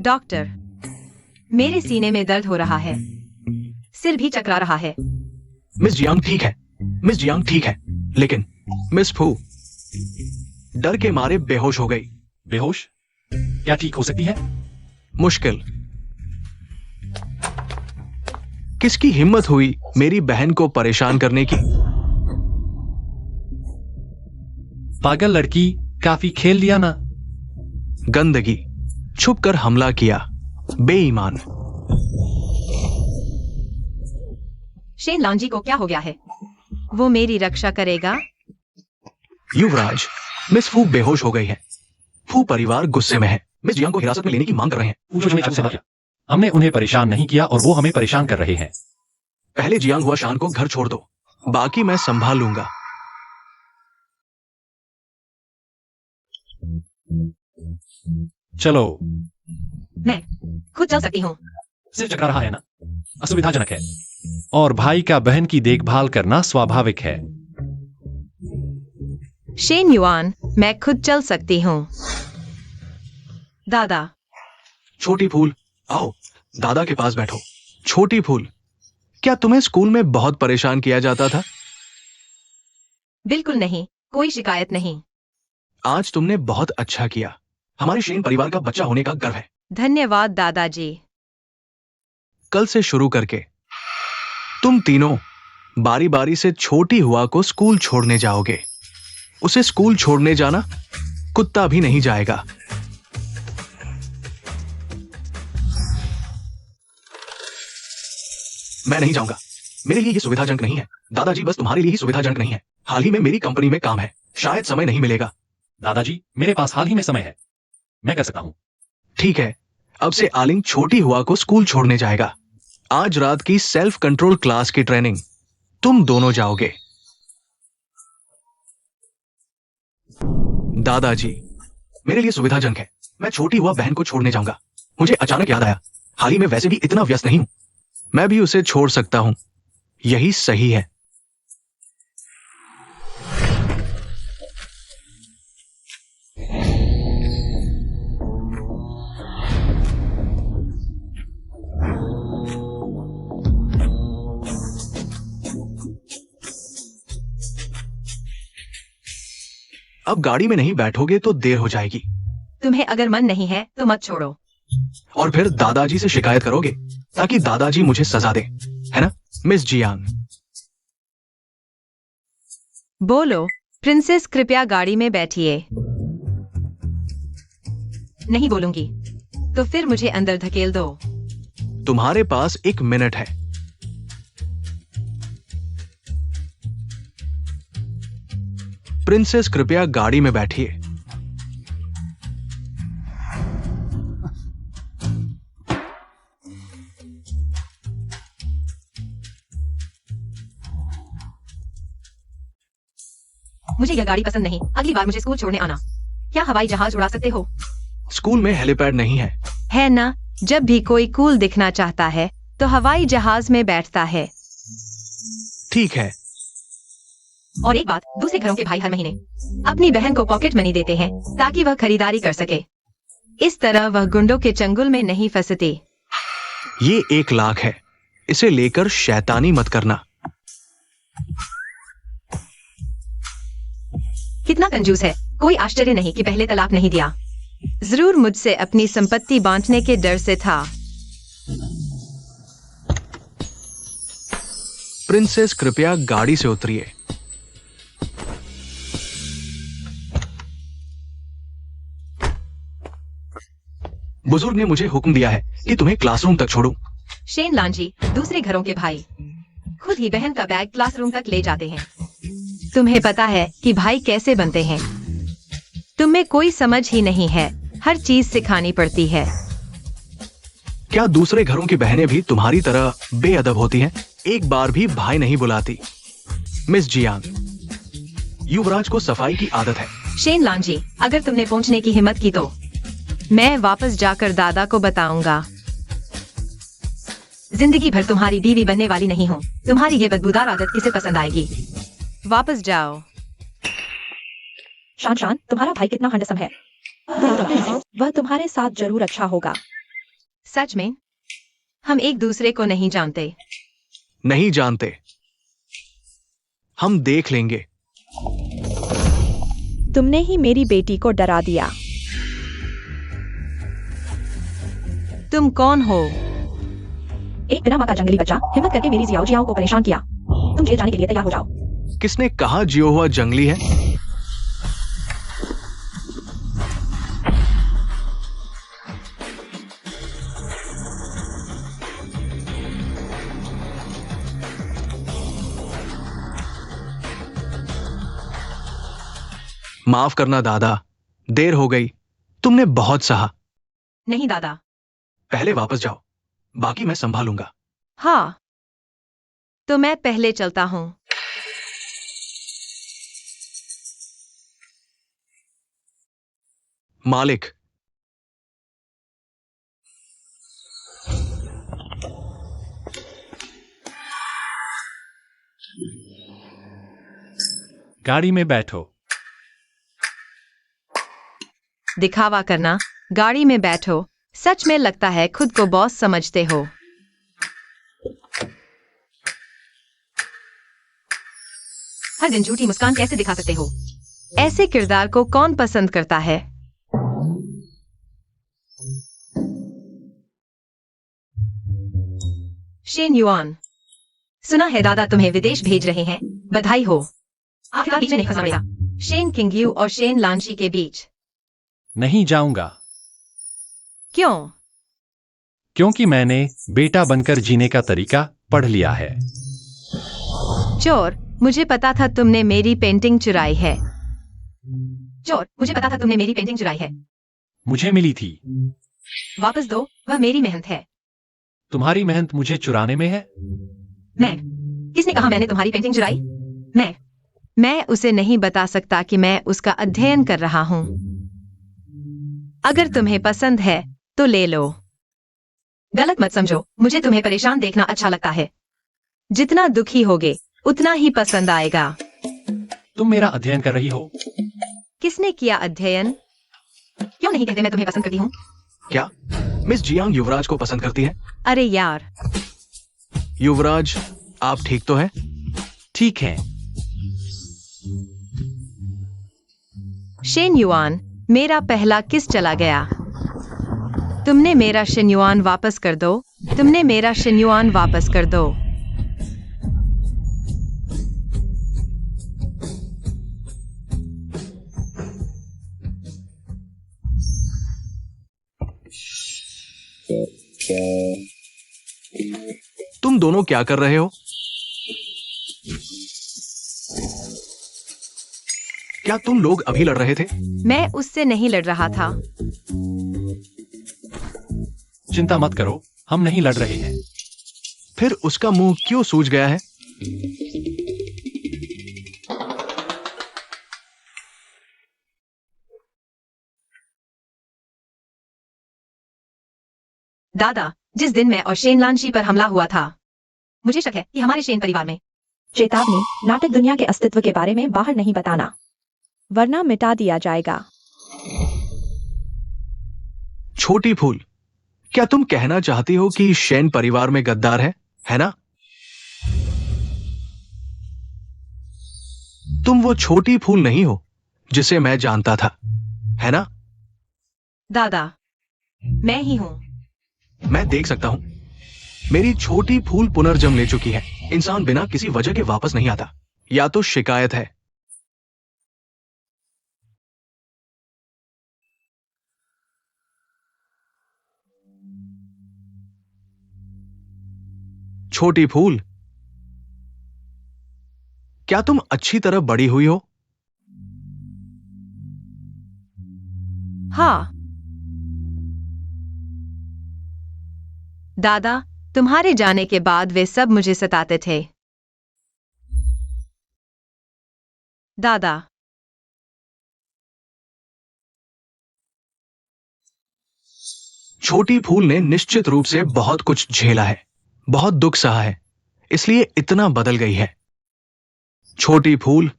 डॉक्टर, मेरे सीने में दर्द हो रहा है, सिर भी चकरा रहा है। मिस जियांग ठीक है, मिस जियांग ठीक है, लेकिन मिस फू डर के मारे बेहोश हो गई। बेहोश? क्या ठीक हो सकती है? मुश्किल। किसकी हिम्मत हुई मेरी बहन को परेशान करने की? पागल लड़की, काफी खेल लिया ना? गंदगी, छुप कर हमला किया, बेईमान। शेन लांजी को क्या हो गया है? वो मेरी रक्षा करेगा? युवराज, मिस फू बेहोश हो गई है। फू परिवार गुस्से में है, मिस जियांग को हिरासत में लेने की मांग कर रहे हैं। पूछो हमें सबसे क्या? हमने उन्हें परेशान नहीं किया और वो हमें परेशान कर रहे हैं। पहले जियांग हुआ शान को घर छोड़ दो, बाकी मैं संभाल लूंगा। चलो। मैं खुद चल सकती हूँ। सिर चकरा रहा है ना? असुविधाजनक है। और भाई का बहन की देखभाल करना स्वाभाविक है। शेन युआन, मैं खुद चल सकती हूँ। दादा, छोटी फूल, आओ दादा के पास बैठो। छोटी फूल, क्या तुम्हें स्कूल में बहुत परेशान किया जाता था? बिल्कुल नहीं, कोई शिकायत नहीं। आज तुमने बहुत अच्छा किया। हमारे शेन परिवार का बच्चा होने का गर्व है। धन्यवाद दादाजी। कल से शुरू करके तुम तीनों बारी बारी से छोटी हुआ को स्कूल छोड़ने जाओगे। उसे स्कूल छोड़ने जाना कुत्ता भी नहीं जाएगा। मैं नहीं जाऊंगा, मेरे लिए ये सुविधाजनक नहीं है। दादाजी, बस तुम्हारे लिए ही सुविधाजनक नहीं है। हाल ही में मेरी कंपनी में काम है, शायद समय नहीं मिलेगा। दादाजी, मेरे पास हाल ही में समय है, मैं कर सकता हूं। ठीक है, अब से आलिंग छोटी हुआ को स्कूल छोड़ने जाएगा। आज रात की सेल्फ कंट्रोल क्लास की ट्रेनिंग तुम दोनों जाओगे। दादाजी, मेरे लिए सुविधाजनक है, मैं छोटी हुआ बहन को छोड़ने जाऊंगा। मुझे अचानक याद आया, हाल ही में वैसे भी इतना व्यस्त नहीं हूं, मैं भी उसे छोड़ सकता हूं। यही सही है। अब गाड़ी में नहीं बैठोगे तो देर हो जाएगी। तुम्हें अगर मन नहीं है तो मत छोड़ो। और फिर दादाजी से शिकायत करोगे ताकि दादाजी मुझे सजा दे, है ना मिस जियांग? बोलो, प्रिंसेस कृपया गाड़ी में बैठिए। नहीं बोलूंगी तो फिर मुझे अंदर धकेल दो। तुम्हारे पास 1 मिनट है। प्रिंसेस कृपया गाड़ी में बैठिए। मुझे यह गाड़ी पसंद नहीं, अगली बार मुझे स्कूल छोड़ने आना। क्या हवाई जहाज उड़ा सकते हो? स्कूल में हेलीपैड नहीं है। है ना, जब भी कोई कूल दिखना चाहता है तो हवाई जहाज में बैठता है। ठीक है। और एक बात, दूसरे घरों के भाई हर महीने अपनी बहन को पॉकेट मनी देते हैं ताकि वह खरीदारी कर सके। इस तरह वह गुंडों के चंगुल में नहीं फंसती। ये 1 लाख है, इसे लेकर शैतानी मत करना। कितना कंजूस है। कोई आश्चर्य नहीं कि पहले तलाक नहीं दिया। जरूर मुझसे अपनी संपत्ति बांटने के डर से था। प्रिंसेस कृपया गाड़ी से उतरिए। बुजुर्ग ने मुझे हुक्म दिया है कि तुम्हें क्लासरूम तक छोड़ूं। शेन लांजी, दूसरे घरों के भाई खुद ही बहन का बैग क्लासरूम तक ले जाते हैं। तुम्हें पता है कि भाई कैसे बनते हैं? तुम्हें कोई समझ ही नहीं है, हर चीज सिखानी पड़ती है। क्या दूसरे घरों की बहनें भी तुम्हारी तरह बेअदब होती हैं? एक बार भी भाई नहीं बुलाती। मिस जियांग, युवराज को सफाई की आदत है। शेन लांजी, अगर तुमने पहुंचने की हिम्मत की तो मैं वापस जाकर दादा को बताऊंगा। जिंदगी भर तुम्हारी बीवी बनने वाली नहीं हूँ। तुम्हारी ये बदबूदार आदत किसे पसंद आएगी? वापस जाओ। शान शान, तुम्हारा भाई कितना हैंडसम है। वह तुम्हारे साथ जरूर अच्छा होगा। सच में? हम एक दूसरे को नहीं जानते। नहीं जानते। हम देख लेंगे। तुमने ही मेरी बेटी को डरा दिया। तुम कौन हो? एक बिना माँ का जंगली बच्चा हिम्मत करके मेरी जियाओ जियाओ को परेशान किया। तुम जेल जाने के लिए तैयार हो जाओ। किसने कहा जियो हुआ जंगली है? माफ करना दादा, देर हो गई। तुमने बहुत सहा। नहीं दादा। पहले वापस जाओ, बाकी मैं संभालूंगा। हाँ, तो मैं पहले चलता हूँ। मालिक। गाड़ी में बैठो। दिखावा करना। गाड़ी में बैठो। सच में लगता है खुद को बॉस समझते हो। हर दिन झूठी मुस्कान कैसे दिखा सकते हो? ऐसे किरदार को कौन पसंद करता है? शेन युआन, सुना है दादा तुम्हें विदेश भेज रहे हैं। बधाई हो। आखिरकार बीच में नहीं फंसा पड़ेगा। शेन किंगयू और शेन लांची के बीच। नहीं जाऊंगा। क्यों? क्योंकि मैंने बेटा बनकर जीने का तरीका पढ़ लिया है। चोर, मुझे पता था तुमने मेरी पेंटिंग चुराई है। चोर, मुझे पता था तुमने मेरी पेंटिंग चुराई है। मुझे मिली थी। वापस दो, वह मेरी मेहनत है। तुम्हारी मेहनत मुझे चुराने में है? मैं? किसने कहा मैंने तुम्हारी पेंटिंग चुराई? मैं उसे नहीं बता सकता कि मैं उसका अध्ययन कर रहा हूँ। अगर तुम्हें पसंद है तो ले लो। गलत मत समझो, मुझे तुम्हें परेशान देखना अच्छा लगता है। जितना दुखी होगे उतना ही पसंद आएगा। तुम मेरा अध्ययन कर रही हो? किसने किया अध्ययन? क्यों नहीं कहते मैं तुम्हें पसंद करती हूँ? क्या मिस जियांग युवराज को पसंद करती है? अरे यार। युवराज, आप ठीक तो हैं? ठीक है। शेन युआन, मेरा पहला किस चला गया। तुमने मेरा शिन्युआन वापस कर दो। तुमने मेरा शिन्युआन वापस कर दो। तुम दोनों क्या कर रहे हो? क्या तुम लोग अभी लड़ रहे थे? मैं उससे नहीं लड़ रहा था। चिंता मत करो, हम नहीं लड़ रहे हैं। फिर उसका मुंह क्यों सूज गया है? दादा, जिस दिन मैं और शेन लांची पर हमला हुआ था, मुझे शक है कि हमारे शेन परिवार में। चेतावनी, नाटक दुनिया के अस्तित्व के बारे में बाहर नहीं बताना, वरना मिटा दिया जाएगा। छोटी फूल, क्या तुम कहना चाहती हो कि शेन परिवार में गद्दार है ना? तुम वो छोटी फूल नहीं हो जिसे मैं जानता था, है ना? दादा, मैं ही हूं। मैं देख सकता हूं। मेरी छोटी फूल पुनर्जन्म ले चुकी है। इंसान बिना किसी वजह के वापस नहीं आता। या तो शिकायत है। छोटी फूल, क्या तुम अच्छी तरह बड़ी हुई हो? हाँ। दादा, तुम्हारे जाने के बाद वे सब मुझे सताते थे। दादा। छोटी फूल ने निश्चित रूप से बहुत कुछ झेला है। बहुत दुख सहा है, इसलिए इतना बदल गई है। छोटी फूल,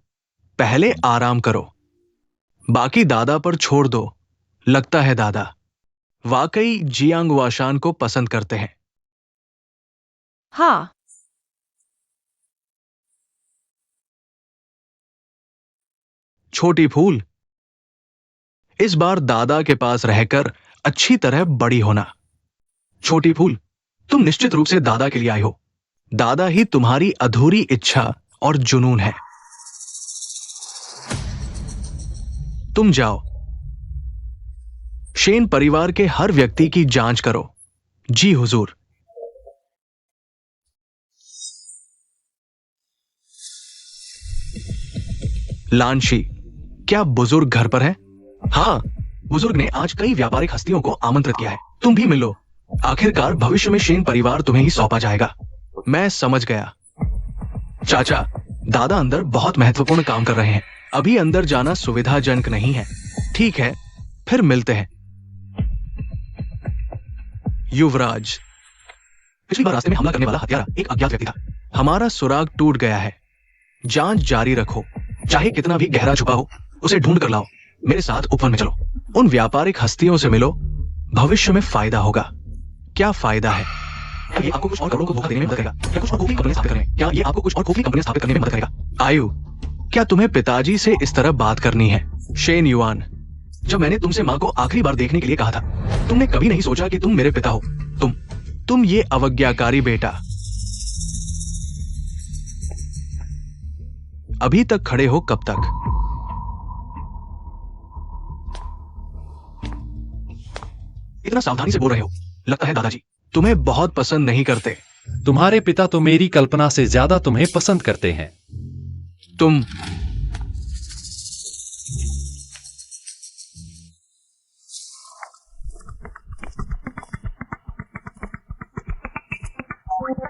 पहले आराम करो, बाकी दादा पर छोड़ दो। लगता है दादा वाकई जियांग वाशान को पसंद करते हैं। हाँ, छोटी फूल, इस बार दादा के पास रहकर अच्छी तरह बड़ी होना। छोटी फूल, तुम निश्चित रूप से दादा के लिए आई हो। दादा ही तुम्हारी अधूरी इच्छा और जुनून है। तुम जाओ, शेन परिवार के हर व्यक्ति की जांच करो। जी हुजूर। लानशी, क्या बुजुर्ग घर पर है? हाँ, बुजुर्ग ने आज कई व्यापारिक हस्तियों को आमंत्रित किया है। तुम भी मिलो। आखिरकार भविष्य में शेन परिवार तुम्हें ही सौंपा जाएगा। मैं समझ गया। चाचा, दादा अंदर बहुत महत्वपूर्ण काम कर रहे हैं। अभी अंदर जाना सुविधाजनक नहीं है। ठीक है, फिर मिलते हैं। युवराज, पिछली बार रास्ते में हमला करने वाला हत्यारा एक अज्ञात व्यक्ति था। हमारा सुराग टूट गया है। जांच जारी रखो, चाहे कितना भी गहरा छुपा हो, उसे ढूंढ कर लाओ। मेरे साथ ऊपर में चलो, उन व्यापारिक हस्तियों से मिलो। भविष्य में फायदा होगा। क्या फायदा है? क्या ये आपको कुछ और करोड़ों को धोखा देने में मदद करेगा? क्या कुछ और खोखली कंपनियां स्थापित करें? क्या ये आपको कुछ और खोखली कंपनियां स्थापित करने में मदद करेगा? आयु, क्या तुम्हें पिताजी से इस तरह बात करनी है? शेन युआन, जब मैंने तुमसे मां को आखिरी बार देखने के लिए कहा था, तुमने कभी नहीं सोचा कि तुम मेरे पिता हो। तुम ये अवज्ञाकारी बेटा। अभी तक खड़े हो कब तक? इतना सावधानी से बोल रहे हो, लगता है दादाजी तुम्हें बहुत पसंद नहीं करते। तुम्हारे पिता तो मेरी कल्पना से ज्यादा तुम्हें पसंद करते हैं। तुम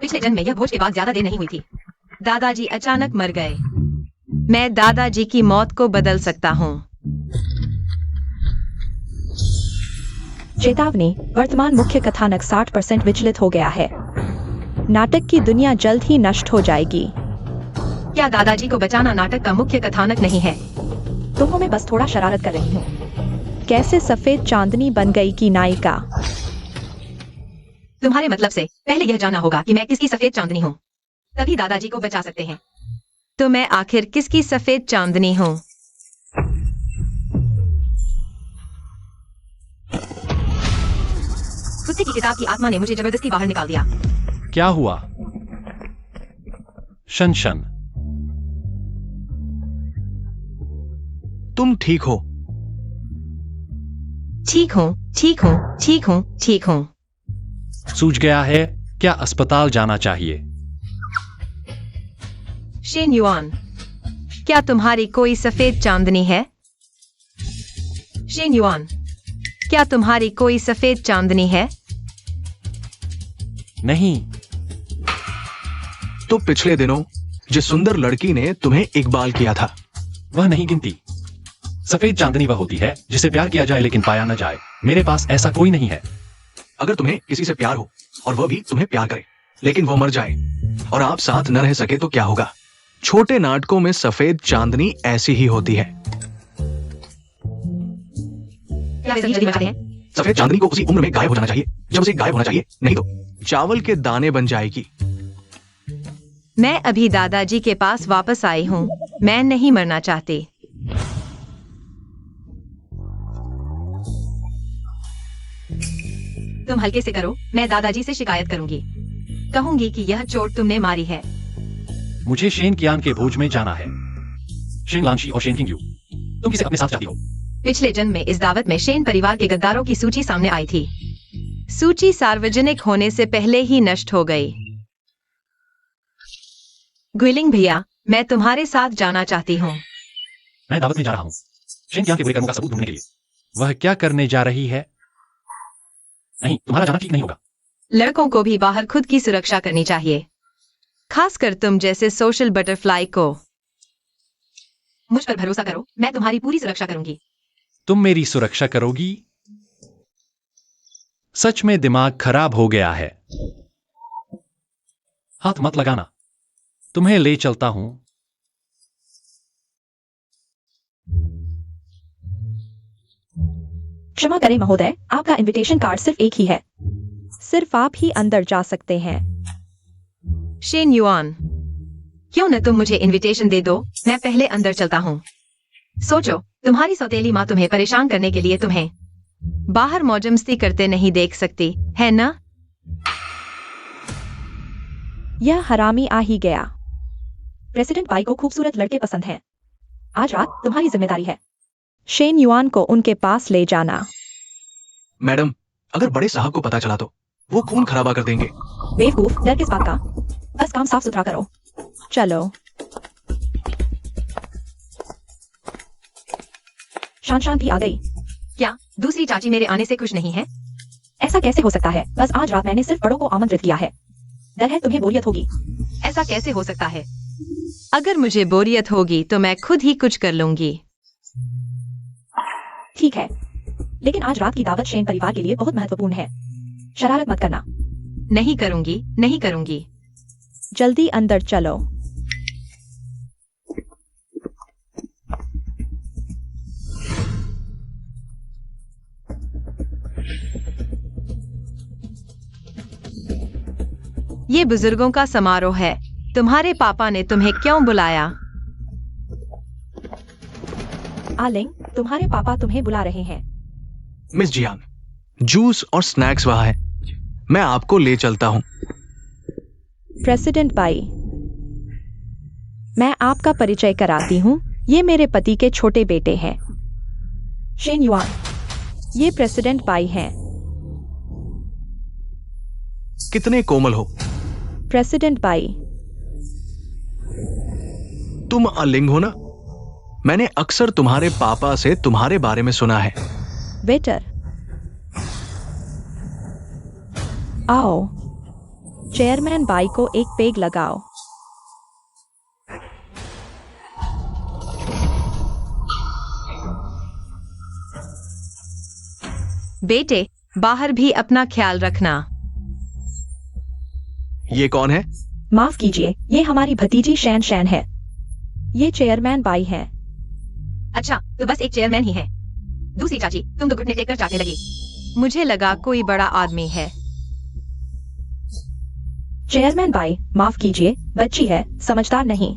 पिछले जन्म में यह भोज के बाद ज्यादा देर नहीं हुई थी। दादाजी अचानक मर गए। मैं दादाजी की मौत को बदल सकता हूँ। चेतावनी, वर्तमान मुख्य कथानक 60% विचलित हो गया है। नाटक की दुनिया जल्द ही नष्ट हो जाएगी। क्या दादाजी को बचाना नाटक का मुख्य कथानक नहीं है? तुमको मैं बस थोड़ा शरारत कर रही हूँ। कैसे सफेद चांदनी बन गई की नायिका। तुम्हारे मतलब से पहले यह जानना होगा कि मैं किसकी सफेद चांदनी हूँ, तभी दादाजी को बचा सकते हैं। तो मैं आखिर किसकी सफेद चांदनी हूँ? कुत्ते की किताब की आत्मा ने मुझे जबरदस्ती बाहर निकाल दिया। क्या हुआ? शन शन, तुम ठीक हो? ठीक हूँ, ठीक हूँ, ठीक हूँ, ठीक हूँ। सूझ गया है। क्या अस्पताल जाना चाहिए? शेन युआन, क्या तुम्हारी कोई सफेद चांदनी है? शेन युआन, क्या तुम्हारी कोई सफेद चांदनी है? नहीं। तो पिछले दिनों जिस सुंदर लड़की ने तुम्हें इकबाल किया था, वह नहीं गिनती। सफेद चांदनी वह होती है जिसे प्यार किया जाए लेकिन पाया न जाए। मेरे पास ऐसा कोई नहीं है। अगर तुम्हें किसी से प्यार हो और वह भी तुम्हें प्यार करे, लेकिन वो मर जाए और आप साथ न रह सके तो क्या होगा? छोटे नाटकों में सफेद चांदनी ऐसी ही होती है। क्या वे सभी जल्दी मर जाते हैं? सफेद चांदनी को उसी उम्र में गायब हो जाना चाहिए जब उसे गायब होना चाहिए, नहीं तो चावल के दाने बन जाएगी। मैं अभी दादाजी के पास वापस आई हूँ। मैं नहीं मरना चाहती। तुम हल्के से करो, मैं दादाजी से शिकायत करूंगी। कहूंगी कि यह चोट तुमने मारी है। मुझे शेन कियान के भोज में जाना है। शेन लांशी और शेन किंग यू, तुम किसे अपने साथ चाहती हो? पिछले जन्म में इस दावत में शेन परिवार के गद्दारों की सूची सामने आई थी। सूची सार्वजनिक होने से पहले ही नष्ट हो गई। ग्विलिंग भैया, मैं तुम्हारे साथ जाना चाहती हूँ। मैं दावत में जा रहा हूँ शेन कियान के बुरे कर्मों का सबूत ढूंढने के लिए। वह क्या करने जा रही है? नहीं, तुम्हारा जाना ठीक नहीं होगा। लड़कों को भी बाहर खुद की सुरक्षा करनी चाहिए, खासकर तुम जैसे सोशल बटरफ्लाई को। मुझ पर भरोसा करो, मैं तुम्हारी पूरी सुरक्षा करूंगी। तुम मेरी सुरक्षा करोगी? सच में दिमाग खराब हो गया है। हाथ मत लगाना। तुम्हें ले चलता हूं। क्षमा करें महोदय, आपका इनविटेशन कार्ड सिर्फ एक ही है। सिर्फ आप ही अंदर जा सकते हैं। शेन युआन, क्यों न तुम मुझे इनविटेशन दे दो, मैं पहले अंदर चलता हूँ। सोचो, तुम्हारी सौतेली माँ तुम्हें परेशान करने के लिए तुम्हें बाहर मौजमस्ती करते नहीं देख सकती, है ना? यह हरामी आ ही गया। प्रेसिडेंट पाई को खूबसूरत लड़के पसंद हैं। आज रात तुम्हारी जिम्मेदारी है शेन युआन को उनके पास ले जाना। मैडम, अगर बड़े साहब को पता चला तो वो खून खराबा कर देंगे। बेवकूफ, डर किस बात का? बस काम साफ सुथरा करो। चलो। शान शान भी आ गई। क्या दूसरी चाची मेरे आने से खुश नहीं है? ऐसा कैसे हो सकता है? बस आज रात मैंने सिर्फ बड़ों को आमंत्रित किया है। डर है तुम्हें बोरियत होगी। ऐसा कैसे हो सकता है? अगर मुझे बोरियत होगी तो मैं खुद ही कुछ कर लूंगी। ठीक है, लेकिन आज रात की दावत शेन परिवार के लिए बहुत महत्वपूर्ण है। शरारत मत करना। नहीं करूंगी, नहीं करूंगी। जल्दी अंदर चलो। ये बुजुर्गों का समारोह है। तुम्हारे पापा ने तुम्हें क्यों बुलाया? आलिंग, तुम्हारे पापा तुम्हें बुला रहे हैं। मिस जियान, जूस और स्नैक्स वहां है, मैं आपको ले चलता हूं। प्रेसिडेंट बाई, मैं आपका परिचय कराती हूँ। ये मेरे पति के छोटे बेटे हैं, शेन युआन। ये प्रेसिडेंट बाई हैं। कितने कोमल हो। प्रेसिडेंट बाई, तुम अलिंग हो ना? मैंने अक्सर तुम्हारे पापा से तुम्हारे बारे में सुना है। वेटर, आओ। चेयरमैन बाई को एक पेग लगाओ। बेटे, बाहर भी अपना ख्याल रखना। ये कौन है? माफ कीजिए, ये हमारी भतीजी शैन शैन है। ये चेयरमैन बाई है। अच्छा, तो बस एक चेयरमैन ही है। दूसरी चाची, तुम तो घुटने टेककर चाटने लगी। मुझे लगा कोई बड़ा आदमी है। चेयरमैन बाई, माफ कीजिए, बच्ची है, समझदार नहीं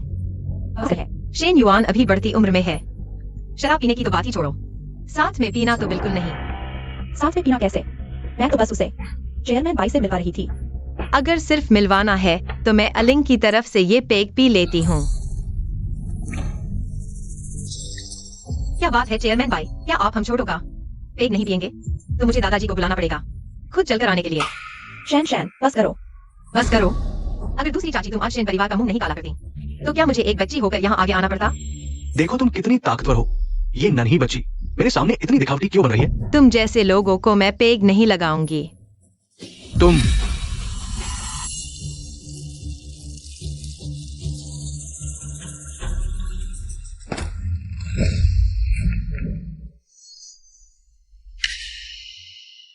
है। शेन युआन अभी बढ़ती उम्र में है। शराब पीने की तो बात ही छोड़ो, साथ में पीना तो बिल्कुल नहीं। साथ में पीना कैसे? मैं तो बस उसे चेयरमैन बाई से मिलवा रही थी। अगर सिर्फ मिलवाना है तो मैं अलिंग की तरफ से ये पेग पी लेती हूँ। क्या बात है चेयरमैन बाई, क्या आप हम छोटों का पेग नहीं पियेंगे? तो मुझे दादाजी को बुलाना पड़ेगा खुद चलकर आने के लिए। शैन शैन, बस करो। बस करो। अगर दूसरी चाची तुम आज शेन परिवार का मुंह नहीं काला करती तो क्या मुझे एक बच्ची होकर यहाँ आगे आना पड़ता? देखो तुम कितनी ताकतवर हो। ये नन्ही बच्ची मेरे सामने इतनी दिखावटी क्यों बन रही है? तुम जैसे लोगों को मैं पेग नहीं लगाऊंगी। तुम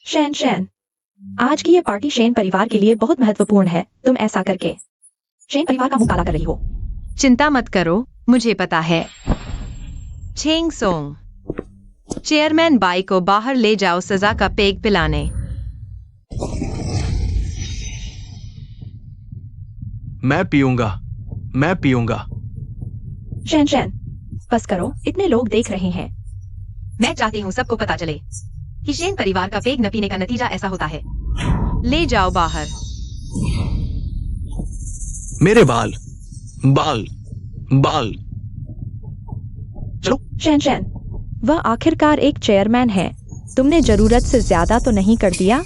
शैन शैन, आज की ये पार्टी शेन परिवार के लिए बहुत महत्वपूर्ण है। तुम ऐसा करके शेन परिवार का मुंह काला कर रही हो। चिंता मत करो, मुझे पता है। छेंग सोंग, चेयरमैन बाई को बाहर ले जाओ सजा का पेग पिलाने। मैं पीऊंगा, मैं पीऊंगा। शैन शैन, बस करो, इतने लोग देख रहे हैं। मैं चाहती हूँ सबको पता चले कि शेन परिवार का पेग न पीने का नतीजा ऐसा होता है। ले जाओ बाहर। मेरे बाल बाल बाल। चलो। शैन शैन, वह आखिरकार एक चेयरमैन है। तुमने जरूरत से ज्यादा तो नहीं कर दिया?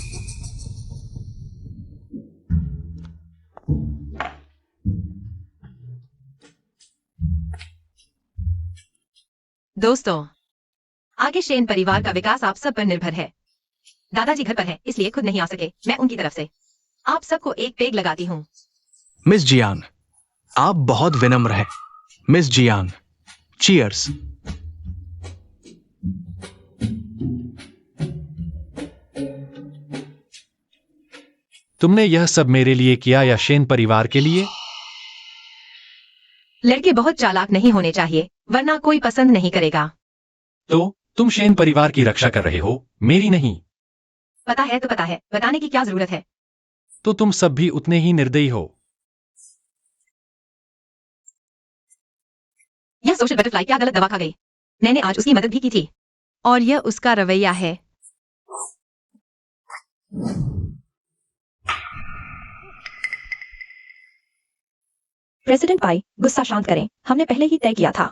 दोस्तों, आगे शेन परिवार का विकास आप सब पर निर्भर है। दादाजी घर पर है इसलिए खुद नहीं आ सके। मैं उनकी तरफ से आप सबको एक पेग लगाती हूँ। मिस जियान, आप बहुत विनम्र हैं। मिस जियान, चीयर्स। तुमने यह सब मेरे लिए किया या शेन परिवार के लिए? लड़के बहुत चालाक नहीं होने चाहिए, वरना कोई पसंद नहीं करेगा। तो तुम शेन परिवार की रक्षा कर रहे हो, मेरी नहीं। पता है तो पता है, बताने की क्या जरूरत है। तो तुम सब भी उतने ही निर्दयी हो। यह सोशल बटरफ्लाई क्या गलत दवा खा गई। मैंने आज उसकी मदद भी की थी, और यह उसका रवैया है। प्रेसिडेंट पाई, गुस्सा शांत करें, हमने पहले ही तय किया था।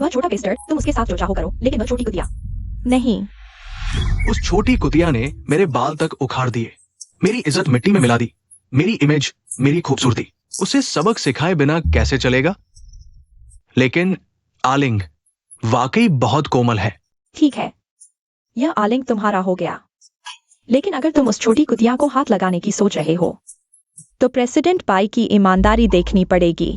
वह छोटा बेस्टर्ड, तुम उसके साथ जो चाहो करो, लेकिन वह छोटी कुतिया नहीं। उस छोटी कुतिया ने मेरे बाल तक उखाड़ दिए, मेरी इज्जत मिट्टी में मिला दी, मेरी इमेज, मेरी खूबसूरती। उसे सबक सिखाए बिना कैसे चलेगा? लेकिन आलिंग वाकई बहुत कोमल है। ठीक है, यह आलिंग तुम्हारा हो गया। लेकिन अगर तुम उस छोटी कुतिया को हाथ लगाने की सोच रहे हो, तो प्रेसिडेंट पाई की ईमानदारी देखनी पड़ेगी।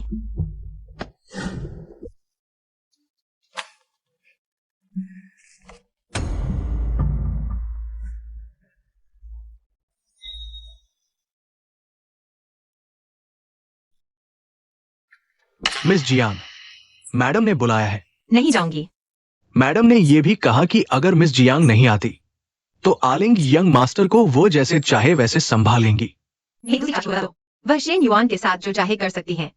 मिस जियांग, मैडम ने बुलाया है। नहीं जाऊंगी। मैडम ने यह भी कहा कि अगर मिस जियांग नहीं आती तो आलिंग यंग मास्टर को वो जैसे चाहे वैसे संभालेंगी। एक दूसरी बात बता दो, वह शेन युआन के साथ जो चाहे कर सकती हैं।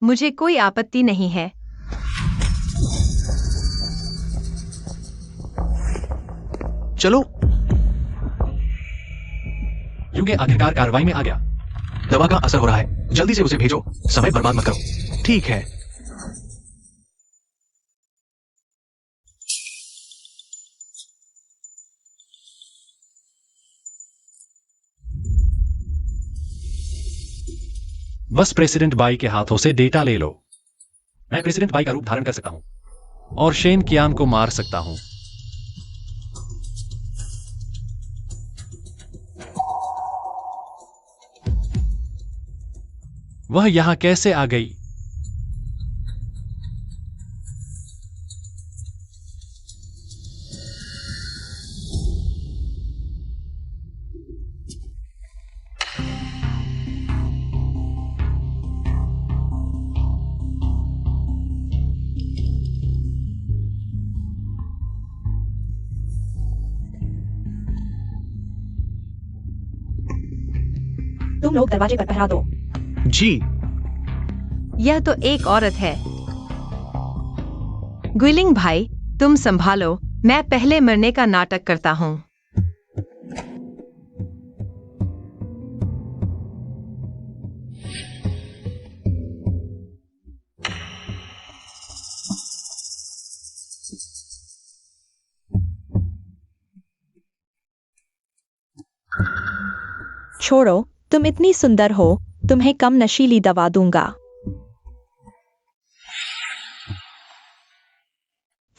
मुझे कोई आपत्ति नहीं है। चलो, युगे आखिरकार कार्रवाई में आ गया। दवा का असर हो रहा है, जल्दी से उसे भेजो, समय बर्बाद मत करो। ठीक है। बस प्रेसिडेंट बाई के हाथों से डेटा ले लो। मैं प्रेसिडेंट बाई का रूप धारण कर सकता हूं और शेन कियान को मार सकता हूं। वह यहां कैसे आ गई? तुम लोग दरवाजे पर पहरा दो। जी। यह तो एक औरत है। गुइलिंग भाई, तुम संभालो, मैं पहले मरने का नाटक करता हूं। छोड़ो, तुम इतनी सुंदर हो, तुम्हें कम नशीली दवा दूंगा।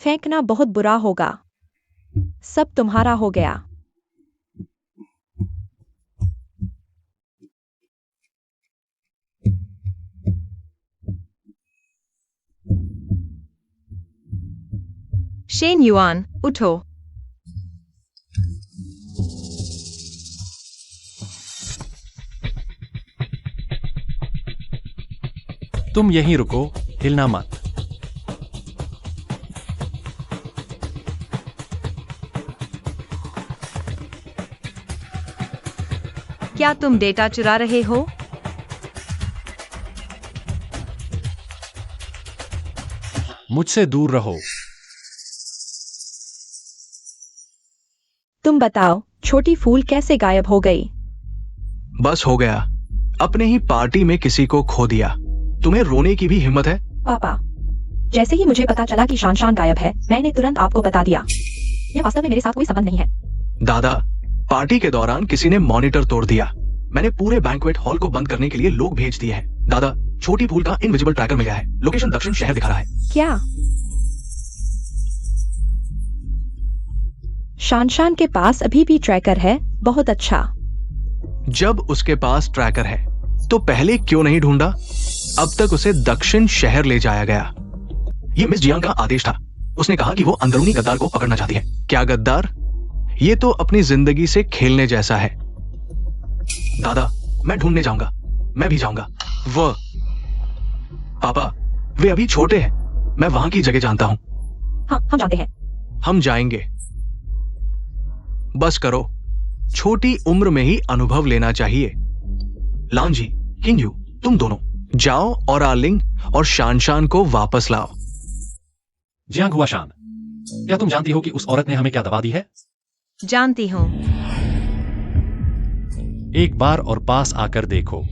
फेंकना बहुत बुरा होगा। सब तुम्हारा हो गया। शेन युआन, उठो। तुम यहीं रुको, हिलना मत। क्या तुम डेटा चुरा रहे हो? मुझसे दूर रहो। तुम बताओ, छोटी फूल कैसे गायब हो गई? बस हो गया, अपने ही पार्टी में किसी को खो दिया। तुम्हें रोने की भी हिम्मत है? पापा, जैसे ही मुझे पता चला कि शान गायब है, मैंने तुरंत आपको बता दिया। यह वास्तव में मेरे साथ कोई संबंध नहीं है। दादा, पार्टी के दौरान किसी ने मॉनिटर तोड़ दिया। मैंने पूरे बैंक्वेट हॉल को बंद करने के लिए लोग भेज दिए हैं। दादा, छोटी फूल का इनविजिबल ट्रैकर मिल गया है। लोकेशन दक्षिण शहर दिखा रहा है। क्या? शान के पास अभी भी ट्रैकर है? बहुत अच्छा। जब उसके पास ट्रैकर है तो पहले क्यों नहीं ढूंढा? अब तक उसे दक्षिण शहर ले जाया गया। ये मिस जियांग का आदेश था। उसने कहा कि वो अंदरूनी गद्दार को पकड़ना चाहती है। क्या गद्दार? ये तो अपनी जिंदगी से खेलने जैसा है। दादा, मैं ढूंढने जाऊंगा। मैं भी जाऊंगा। वो पापा, वे अभी छोटे हैं। मैं वहां की जगह जानता हूं। हाँ, हम जानते हैं। हम जाएंगे। बस करो। छोटी उम्र में ही अनुभव लेना चाहिए। लांजी, किंगयू, तुम दोनों जाओ और आलिंग और शान को वापस लाओ। जियांग हुआ शान, क्या तुम जानती हो कि उस औरत ने हमें क्या दवा दी है? जानती हूँ। एक बार और पास आकर देखो।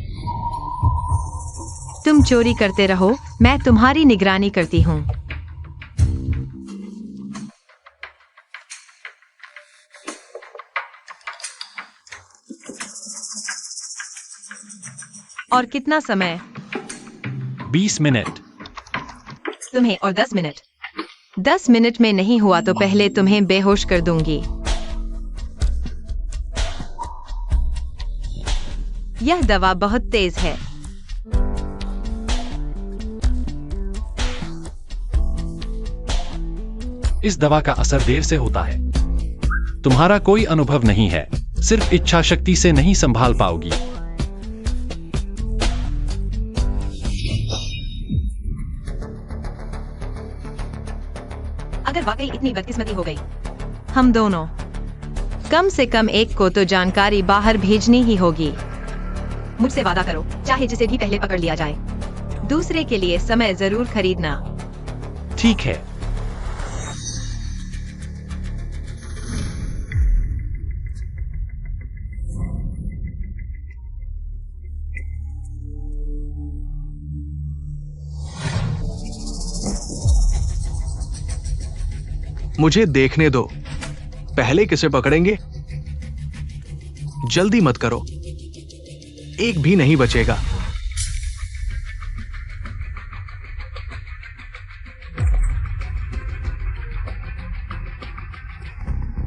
तुम चोरी करते रहो, मैं तुम्हारी निगरानी करती हूँ। और कितना समय? 20 मिनट। तुम्हें और 10 मिनट। 10 मिनट में नहीं हुआ तो पहले तुम्हें बेहोश कर दूंगी। यह दवा बहुत तेज है। इस दवा का असर देर से होता है। तुम्हारा कोई अनुभव नहीं है, सिर्फ इच्छा शक्ति से नहीं संभाल पाओगी। अगर वाकई इतनी बदकिस्मती हो गई, हम दोनों कम से कम एक को तो जानकारी बाहर भेजनी ही होगी। मुझसे वादा करो, चाहे जिसे भी पहले पकड़ लिया जाए। दूसरे के लिए समय जरूर खरीदना। ठीक है। मुझे देखने दो। पहले किसे पकड़ेंगे? जल्दी मत करो, एक भी नहीं बचेगा।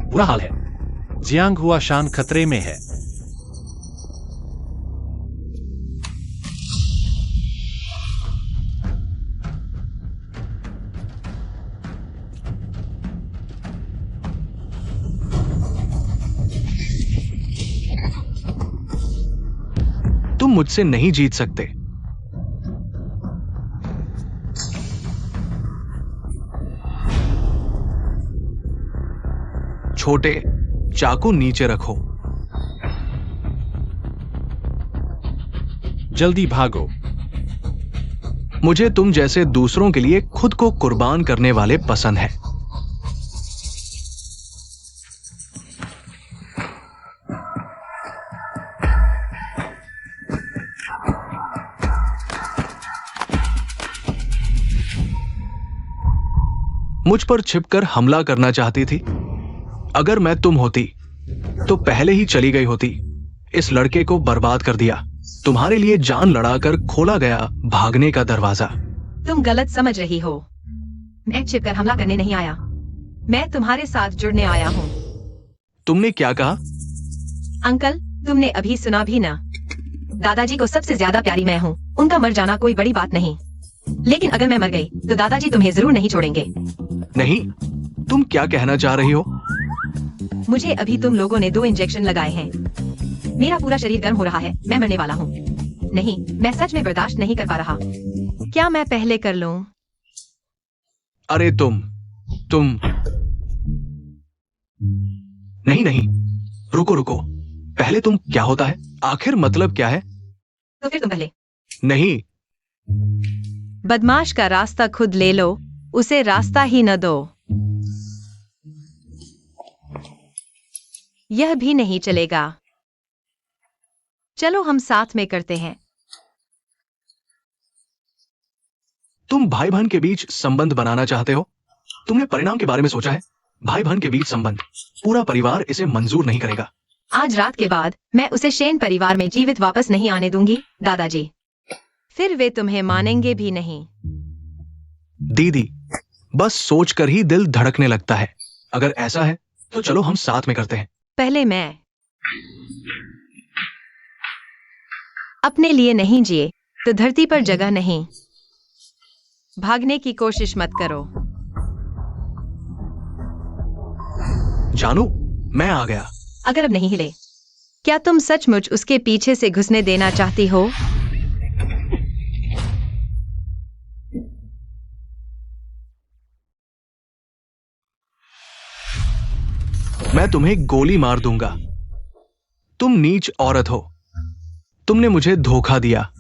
बुरा हाल है। जियांग हुआ शान खतरे में है। तुम मुझसे नहीं जीत सकते। छोटे, चाकू नीचे रखो। जल्दी भागो। मुझे तुम जैसे दूसरों के लिए खुद को कुर्बान करने वाले पसंद है। मुझ पर छिपकर हमला करना चाहती थी। अगर मैं तुम होती तो पहले ही चली गई होती। इस लड़के को बर्बाद कर दिया। तुम्हारे लिए जान लड़ाकर खोला गया भागने का दरवाजा। तुम गलत समझ रही हो। मैं छिपकर हमला करने नहीं आया। मैं तुम्हारे साथ जुड़ने आया हूँ। तुमने क्या कहा? अंकल, तुमने अभी सुना भी ना। दादाजी को सबसे ज्यादा प्यारी मैं हूँ। उनका मर जाना कोई बड़ी बात नहीं। लेकिन अगर मैं मर गई तो दादाजी तुम्हें जरूर नहीं छोड़ेंगे। नहीं, तुम क्या कहना चाह रही हो? मुझे अभी तुम लोगों ने 2 इंजेक्शन लगाए हैं। मेरा पूरा शरीर गर्म हो रहा है। मैं मरने वाला हूँ। नहीं, मैं सच में बर्दाश्त नहीं कर पा रहा। क्या मैं पहले कर लूं? अरे तुम नहीं नहीं, रुको रुको। पहले तुम क्या होता है? आखिर मतलब क्या है? तो फिर तुम पहले। नहीं, बदमाश का रास्ता खुद ले लो, उसे रास्ता ही न दो। यह भी नहीं चलेगा। चलो हम साथ में करते हैं। तुम भाई बहन के बीच संबंध बनाना चाहते हो। तुमने परिणाम के बारे में सोचा है? भाई बहन के बीच संबंध, पूरा परिवार इसे मंजूर नहीं करेगा। आज रात के बाद मैं उसे शेन परिवार में जीवित वापस नहीं आने दूंगी, दादाजी। फिर वे तुम्हें मानेंगे भी नहीं। दीदी, बस सोचकर ही दिल धड़कने लगता है। अगर ऐसा है तो चलो हम साथ में करते हैं। पहले मैं अपने लिए नहीं जिए तो धरती पर जगह नहीं। भागने की कोशिश मत करो। जानू, मैं आ गया। अगर अब नहीं हिले क्या तुम सचमुच उसके पीछे से घुसने देना चाहती हो? मैं तुम्हें गोली मार दूंगा। तुम नीच औरत हो। तुमने मुझे धोखा दिया।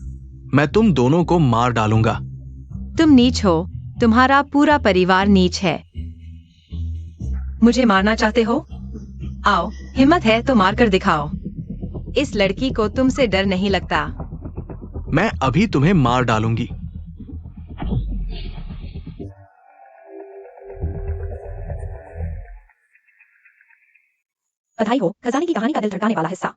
मैं तुम दोनों को मार डालूंगा। तुम नीच हो। तुम्हारा पूरा परिवार नीच है। मुझे मारना चाहते हो? आओ, हिम्मत है तो मार कर दिखाओ। इस लड़की को तुमसे डर नहीं लगता। मैं अभी तुम्हें मार डालूंगी। बधाई हो, खजाने की कहानी का दिल धड़काने वाला हिस्सा।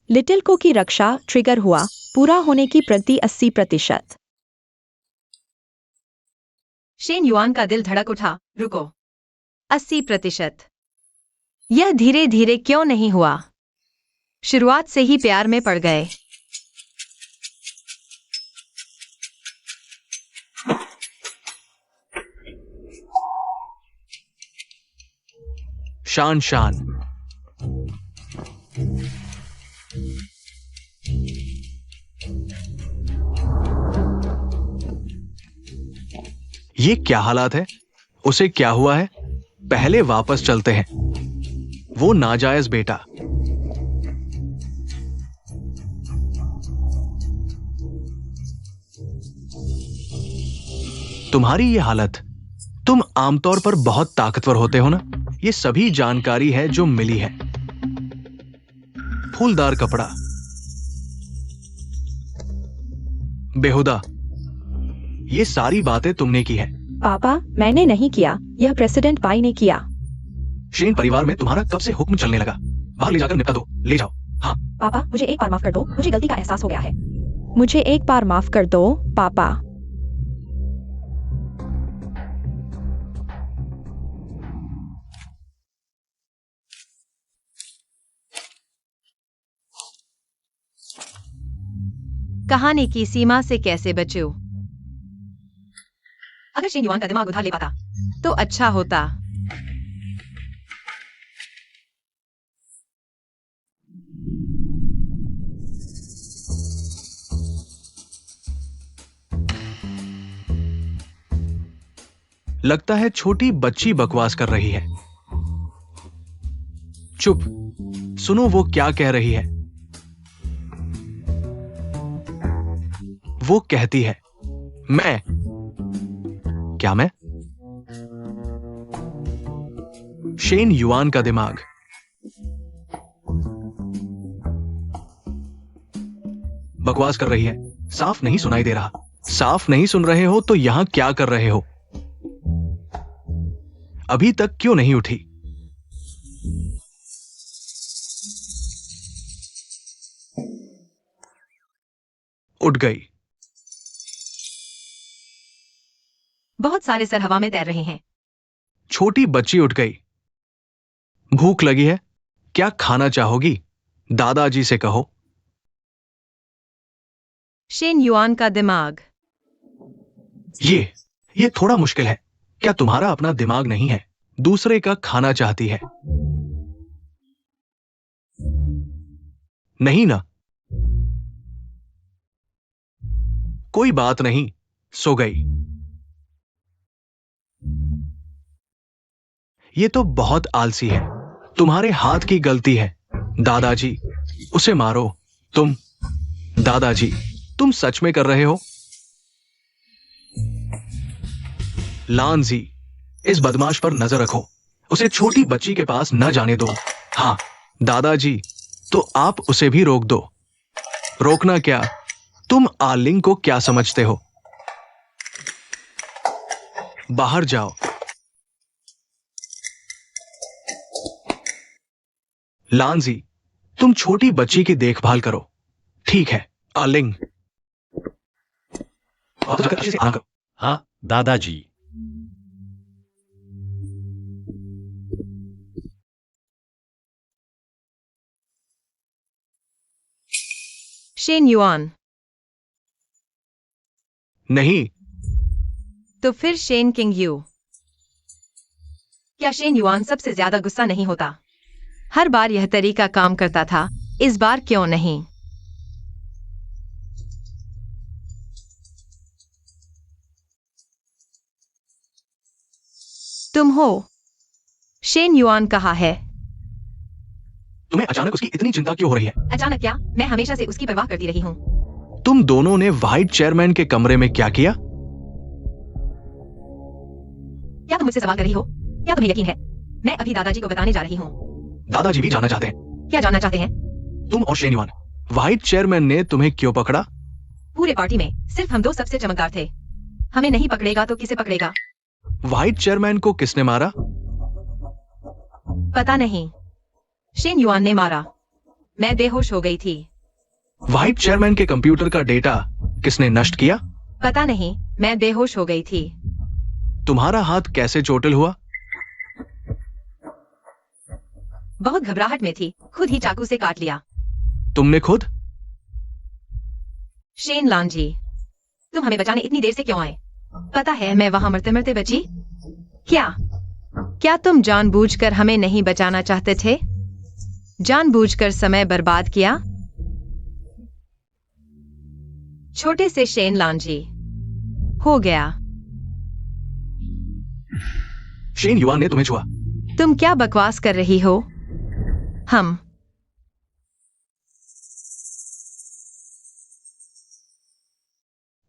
लिटिल को की रक्षा ट्रिगर हुआ, पूरा होने की प्रति 80%। शेन युआन का दिल धड़क उठा। रुको, 80%? यह धीरे धीरे क्यों नहीं हुआ? शुरुआत से ही प्यार में पड़ गए। शान शान। ये क्या हालात है? उसे क्या हुआ है? पहले वापस चलते हैं। वो नाजायज बेटा। तुम्हारी ये हालत। तुम आमतौर पर बहुत ताकतवर होते हो ना? ये सभी जानकारी है जो मिली है। फूलदार कपड़ा, बेहुदा, ये सारी बातें तुमने की है। पापा, मैंने नहीं किया, यह प्रेसिडेंट पाई ने किया। शेन परिवार में तुम्हारा कब से हुक्म चलने लगा? बाहर ले जाकर निपटा दो। ले जाओ। हाँ। पापा, मुझे एक बार माफ कर दो, मुझे गलती का एहसास हो गया है। मुझे एक बार माफ कर दो, पापा। कहानी की सीमा से कैसे बचो? अगर शेन युआन का दिमाग उधार ले पाता तो अच्छा होता। लगता है छोटी बच्ची बकवास कर रही है। चुप, सुनो वो क्या कह रही है। वो कहती है, मैं। क्या मैं? शेन युआन का दिमाग। बकवास कर रही है। साफ नहीं सुनाई दे रहा। साफ नहीं सुन रहे हो तो यहां क्या कर रहे हो? अभी तक क्यों नहीं उठी? उठ गई। बहुत सारे सर हवा में तैर रहे हैं। छोटी बच्ची उठ गई। भूख लगी है? क्या खाना चाहोगी? दादाजी से कहो। शेन युआन का दिमाग। ये थोड़ा मुश्किल है। क्या तुम्हारा अपना दिमाग नहीं है? दूसरे का खाना चाहती है। नहीं ना? कोई बात नहीं, सो गई। ये तो बहुत आलसी है। तुम्हारे हाथ की गलती है। दादाजी, उसे मारो। तुम। दादाजी, तुम सच में कर रहे हो? लानजी, इस बदमाश पर नजर रखो। उसे छोटी बच्ची के पास न जाने दो। हाँ, दादाजी, तो आप उसे भी रोक दो। रोकना क्या? तुम आलिंग को क्या समझते हो? बाहर जाओ। लानजी, तुम छोटी बच्ची की देखभाल करो। ठीक है, आलिंग। हाँ, दादाजी। Shane yuan. नहीं। तो फिर शेन किंग यू। क्या शेन युआन सबसे ज्यादा गुस्सा नहीं होता? हर बार यह तरीका काम करता था। इस बार क्यों नहीं? तुम हो? शेन युआन कहाँ है? तुम्हें अचानक उसकी इतनी चिंता क्यों हो रही है? अचानक क्या? मैं हमेशा से उसकी परवाह करती रही हूँ। तुम दोनों ने व्हाइट चेयरमैन के कमरे में क्या किया? क्या तुम मुझसे सवाल कर रही हो? क्या तुम्हें यकीन है? मैं अभी दादाजी को बताने जा रही हूँ। दादाजी भी जानना चाहते हैं। क्या जानना चाहते हैं? तुम और शेन युआन, व्हाइट चेयरमैन ने तुम्हें क्यों पकड़ा? पूरे पार्टी में सिर्फ हम दो सबसे चमकदार थे। हमें नहीं पकड़ेगा तो किसे पकड़ेगा? व्हाइट चेयरमैन को किसने मारा? पता नहीं। शेन युआन ने मारा। मैं बेहोश हो गई थी। व्हाइट चेयरमैन के कंप्यूटर का डेटा किसने नष्ट किया? पता नहीं, मैं बेहोश हो गई थी। तुम्हारा हाथ कैसे चोटिल हुआ? बहुत घबराहट में थी, खुद ही चाकू से काट लिया। तुमने खुद? शेन लांजी, तुम हमें बचाने इतनी देर से क्यों आए? पता है मैं वहां मरते मरते बची। क्या तुम जानबूझकर हमें नहीं बचाना चाहते थे? जानबूझकर समय बर्बाद किया? छोटे से शेन लांजी, हो गया। शेन युआन ने तुम्हें छुआ। तुम क्या बकवास कर रही हो? हम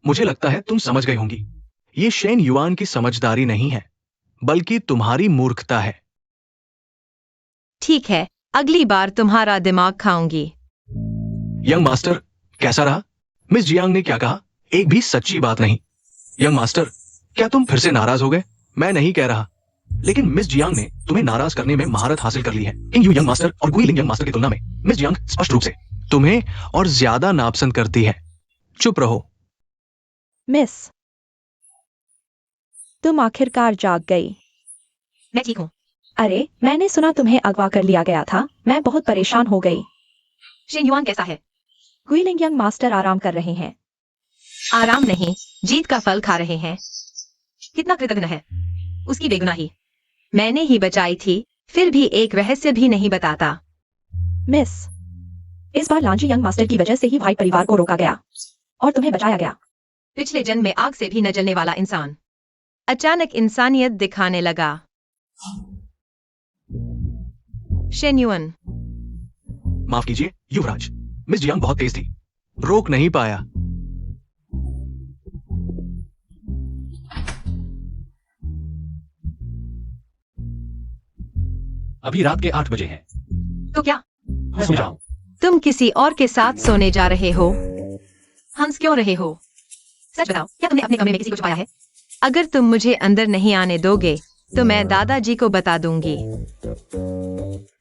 मुझे लगता है तुम समझ गई होंगी। ये शेन युआन की समझदारी नहीं है, बल्कि तुम्हारी मूर्खता है। ठीक है, अगली बार तुम्हारा दिमाग खाऊंगी। यंग मास्टर, कैसा रहा? मिस जियांग ने क्या कहा? एक भी सच्ची बात नहीं। यंग मास्टर, क्या तुम फिर से नाराज हो गए? मैं नहीं कह रहा, लेकिन मिस जियांग ने तुम्हें नाराज करने में महारत हासिल कर ली है। किंग यू यंग मास्टर और गुइलिंग यंग मास्टर की तुलना में मिस जियांग स्पष्ट रूप से तुम्हें और ज्यादा नापसंद करती है। चुप रहो। मिस, तुम आखिरकार जाग गई। मैं ठीक हूँ। अरे, मैंने सुना तुम्हें अगवा कर लिया गया था। मैं बहुत परेशान हो गई। शेन युआन कैसा है? गुइलिंग यंग मास्टर आराम कर रहे हैं। आराम नहीं, जीत का फल खा रहे हैं। कितना कृतज्ञ है। उसकी बेगुनाही मैंने ही बचाई थी, फिर भी एक रहस्य भी नहीं बताता। मिस, इस बार लांजी यंग मास्टर की वजह से ही भाई परिवार को रोका गया और तुम्हें बचाया गया। पिछले जन्म में आग से भी न जलने वाला इंसान अचानक इंसानियत दिखाने लगा। शेन युआन, माफ कीजिए युवराज, मिस जियांग बहुत तेज थी, रोक नहीं पाया। अभी रात के 8 बजे हैं। तो क्या सो जाओ। तुम किसी और के साथ सोने जा रहे हो? हंस क्यों रहे हो? सच बताओ, क्या तुमने अपने कमरे में किसी को छुपाया है? अगर तुम मुझे अंदर नहीं आने दोगे तो मैं दादाजी को बता दूंगी।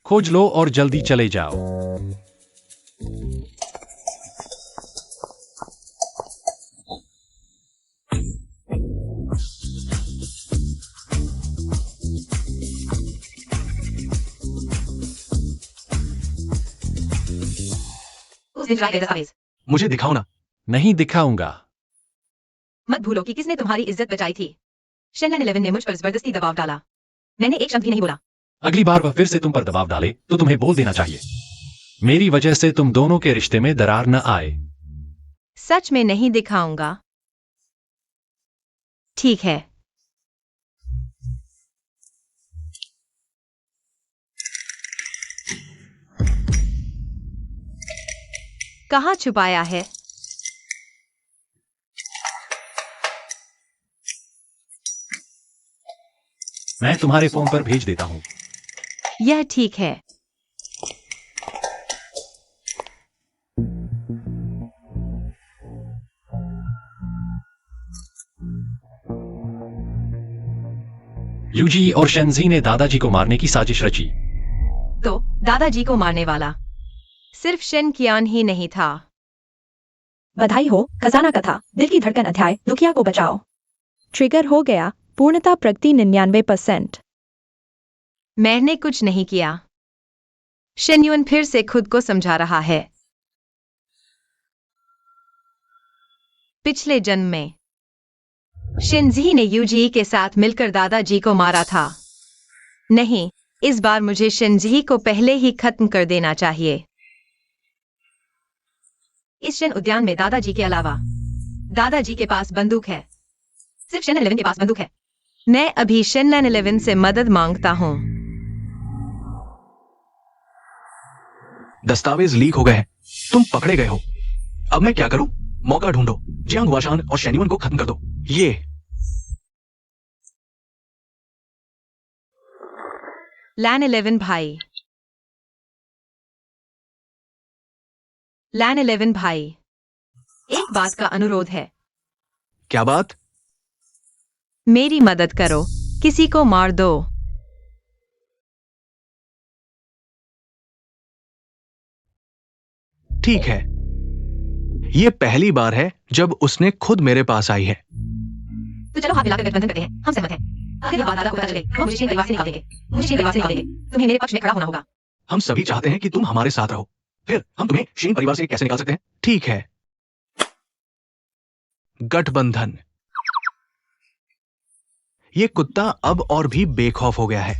खोज लो और जल्दी चले जाओ। उस दिन चुराए गए दस्तावेज मुझे दिखाओ ना। नहीं दिखाऊंगा। मत भूलो कि किसने तुम्हारी इज्जत बचाई थी। शेन 11 ने मुझ पर जबरदस्ती दबाव डाला। मैंने एक शब्द भी नहीं बोला। अगली बार वह फिर से तुम पर दबाव डाले तो तुम्हें बोल देना चाहिए। मेरी वजह से तुम दोनों के रिश्ते में दरार न आए। सच में नहीं दिखाऊंगा। ठीक है। कहाँ छुपाया है? मैं तुम्हारे फोन पर भेज देता हूँ। यह ठीक है। यूजी और शेनजी ने दादाजी को मारने की साजिश रची। तो दादाजी को मारने वाला सिर्फ शेन कियान ही नहीं था। बधाई हो, खजाना कथा, दिल की धड़कन अध्याय, दुखिया को बचाओ। ट्रिगर हो गया, पूर्णता प्रगति 99%। मैंने कुछ नहीं किया। शेन युआन फिर से खुद को समझा रहा है। पिछले जन्म में शिनजी ने यूजी के साथ मिलकर दादाजी को मारा था। नहीं, इस बार मुझे शिनजी को पहले ही खत्म कर देना चाहिए। इस शेन उद्यान में दादाजी के अलावा दादाजी के पास बंदूक है। सिर्फ शेन 11 के पास बंदूक है। मैं अभी शेन 11 से मदद मांगता हूँ। दस्तावेज लीक हो गए हैं। तुम पकड़े गए हो। अब मैं क्या करूं? मौका ढूंढो। जियांग हुआशान और शेन्युन को खत्म कर दो। ये लैन 11 भाई, लैन 11 भाई, एक बात का अनुरोध है। क्या बात? मेरी मदद करो, किसी को मार दो। ठीक है। ये पहली बार है जब उसने खुद मेरे पास आई है। तो चलो हाथ मिलाकर गठबंधन करते हैं। हम सहमत हैं। अगर ये बात दादा को पता चले तो हम मुझे शेन परिवार से निकाल देंगे। मुझे शेन परिवार से निकाल देंगे। तुम्हें मेरे पक्ष में खड़ा होना होगा। हम सभी चाहते हैं कि तुम हमारे साथ रहो। फिर हम तुम्हें शेन परिवार से कैसे निकाल सकते हैं? ठीक है, गठबंधन। ये कुत्ता अब और भी बेखौफ हो गया है।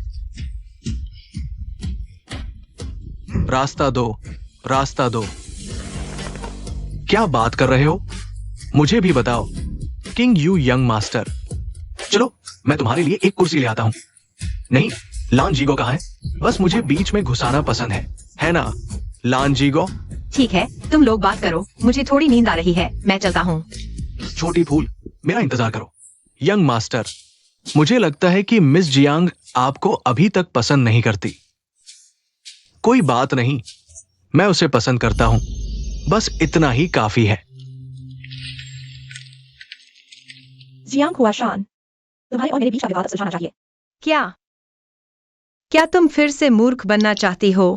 रास्ता दो, रास्ता दो। क्या बात कर रहे हो? मुझे भी बताओ। किंग यू यंग मास्टर, चलो मैं तुम्हारे लिए एक कुर्सी ले आता हूं। नहीं, लान जीगो कहाँ है? बस मुझे बीच में घुसाना पसंद है ना लान जीगो? ठीक है, तुम लोग बात करो। मुझे थोड़ी नींद आ रही है, मैं चलता हूँ। छोटी फूल, मेरा इंतजार करो। यंग मास्टर, मुझे लगता है कि मिस जियांग आपको अभी तक पसंद नहीं करती। कोई बात नहीं, मैं उसे पसंद करता हूं। बस इतना ही काफी है। जियांग हुआशान, तुम्हारे और मेरे बीच का विवाद सुलझाना चाहिए। क्या तुम फिर से मूर्ख बनना चाहती हो?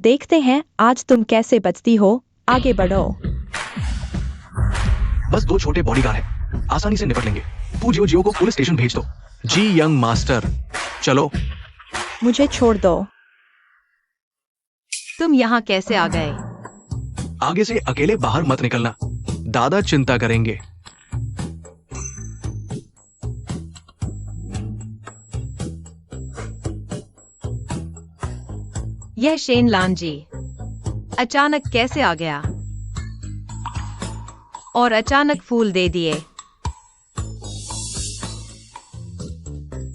देखते हैं आज तुम कैसे बचती हो। आगे बढ़ो। बस 2 छोटे बॉडीगार्ड हैं, आसानी से निपट लेंगे। पूजियो जियो को पुलिस स्टेशन भेज दो। जी यंग मास्टर, चलो। मुझे छोड़ दो। तुम यहाँ कैसे आ गए? आगे से अकेले बाहर मत निकलना, दादा चिंता करेंगे। यह शेन लान जी अचानक कैसे आ गया और अचानक फूल दे दिए?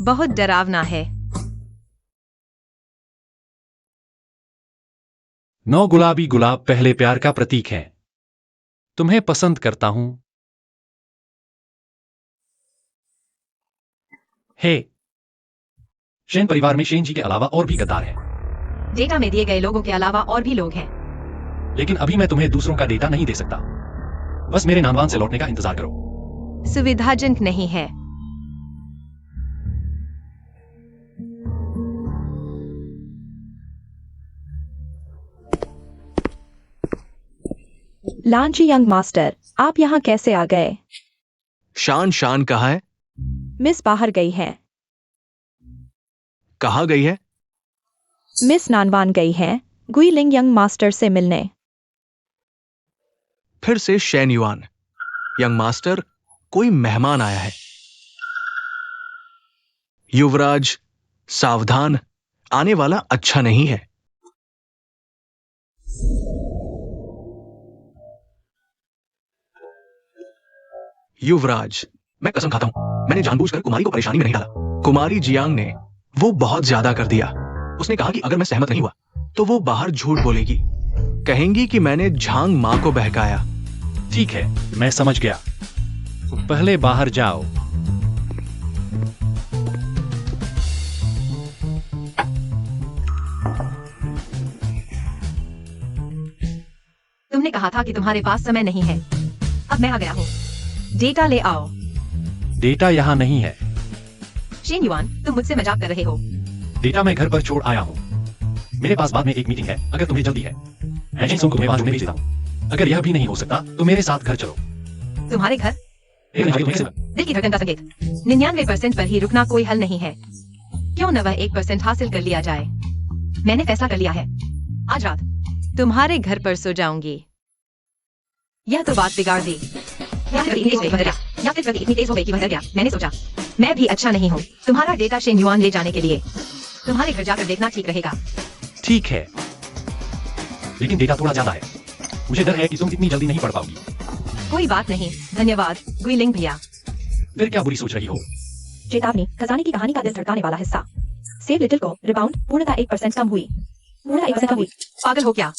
बहुत डरावना है। 9 गुलाबी गुलाब पहले प्यार का प्रतीक है। तुम्हें पसंद करता हूं। हे, शेन परिवार में शेन जी के अलावा और भी गद्दार हैं। डेटा में दिए गए लोगों के अलावा और भी लोग हैं। लेकिन अभी मैं तुम्हें दूसरों का डेटा नहीं दे सकता। बस मेरे नानवान से लौटने का इंतजार करो। सुविधाजनक नहीं है। लांची यंग मास्टर, आप यहाँ कैसे आ गए? शान शान कहाँ है? मिस बाहर गई है। कहाँ गई है? मिस नानवान गई है गुइलिंग यंग मास्टर से मिलने। फिर से शेन युआन। यंग मास्टर, कोई मेहमान आया है। युवराज, सावधान, आने वाला अच्छा नहीं है। युवराज, मैं कसम खाता हूं, मैंने जानबूझकर कुमारी को परेशानी में नहीं डाला। कुमारी जियांग ने वो बहुत ज्यादा कर दिया। उसने कहा कि अगर मैं सहमत नहीं हुआ तो वो बाहर झूठ बोलेगी, कहेंगी कि मैंने झांग मां को बहकाया। ठीक है, मैं समझ गया। पहले बाहर जाओ। तुमने कहा था कि तुम्हारे पास समय नहीं है। अब मैं आ गया हूँ। डेटा ले आओ। डेटा यहाँ नहीं है। शेन युआन, तुम मुझसे मजाक कर रहे हो। डेटा मैं घर पर छोड़ आया हूँ। मेरे पास बाद में एक मीटिंग है, अगर तुम्हें जल्दी है। एजेंट्स को मैं वहां भेज देता हूँ। अगर यह भी नहीं हो सकता तो मेरे साथ घर चलो। तुम्हारे घर? दिल की धड़कन का संकेत। 99% पर ही रुकना कोई हल नहीं है। क्यों न वह 1% हासिल कर लिया जाए। मैंने फैसला कर लिया है, आज रात तुम्हारे घर पर सो जाऊंगी। यह तो बात बिगाड़ दी। या फिर इतनी तेज हो गई कि बदल गया। मैंने सोचा मैं भी अच्छा नहीं हूँ तुम्हारा डेटा शेन युआन ले जाने के लिए। तुम्हारे घर जाकर देखना ठीक रहेगा। ठीक है, लेकिन डेटा थोड़ा ज्यादा है। मुझे डर है कि तुम इतनी जल्दी नहीं पढ़ पाओगी। कोई बात नहीं, धन्यवाद गुइलिंग भैया। फिर क्या बुरी सोच रही हो? चेतावनी, खजाने की कहानी का दिल धड़काने वाला हिस्सा। सेव लिटिल को रिबाउंड पूर्णता 1% कम हुई। पूर्णता 1% कम हुई। पागल हो क्या?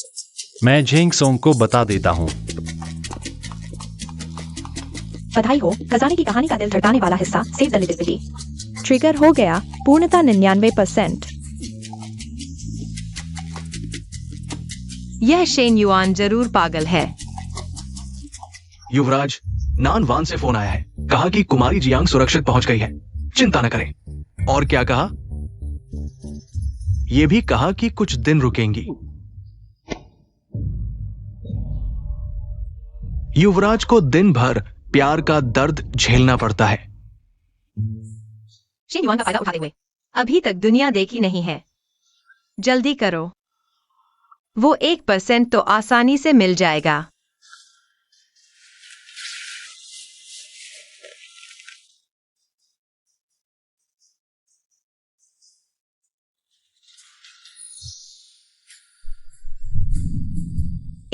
मैं झेंग सोंग को बता देता हूँ। बधाई हो, खजाने की कहानी का दिल धड़काने वाला हिस्सा सेव द लिटिल बिटी ट्रिगर हो गया। पूर्णता 99%। यह शेन युआन जरूर पागल है। युवराज, नान वान से फोन आया है। कहा कि कुमारी जियांग सुरक्षित पहुंच गई है, चिंता न करें। और क्या कहा? यह भी कहा कि कुछ दिन रुकेंगी। युवराज को दिन भर प्यार का दर्द झेलना पड़ता है। शेन युआन का फायदा उठाते हुए, अभी तक दुनिया देखी नहीं है, जल्दी करो। वो 1% तो आसानी से मिल जाएगा।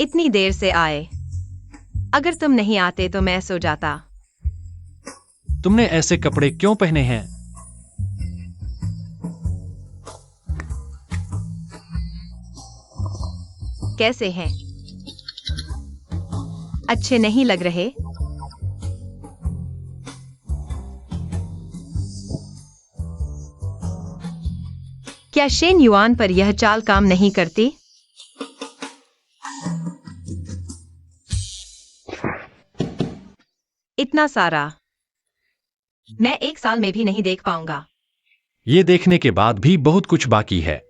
इतनी देर से आए। अगर तुम नहीं आते तो मैं सो जाता। तुमने ऐसे कपड़े क्यों पहने हैं? कैसे हैं? अच्छे नहीं लग रहे? क्या शेन युआन पर यह चाल काम नहीं करती? इतना सारा मैं 1 साल में भी नहीं देख पाऊंगा। ये देखने के बाद भी बहुत कुछ बाकी है।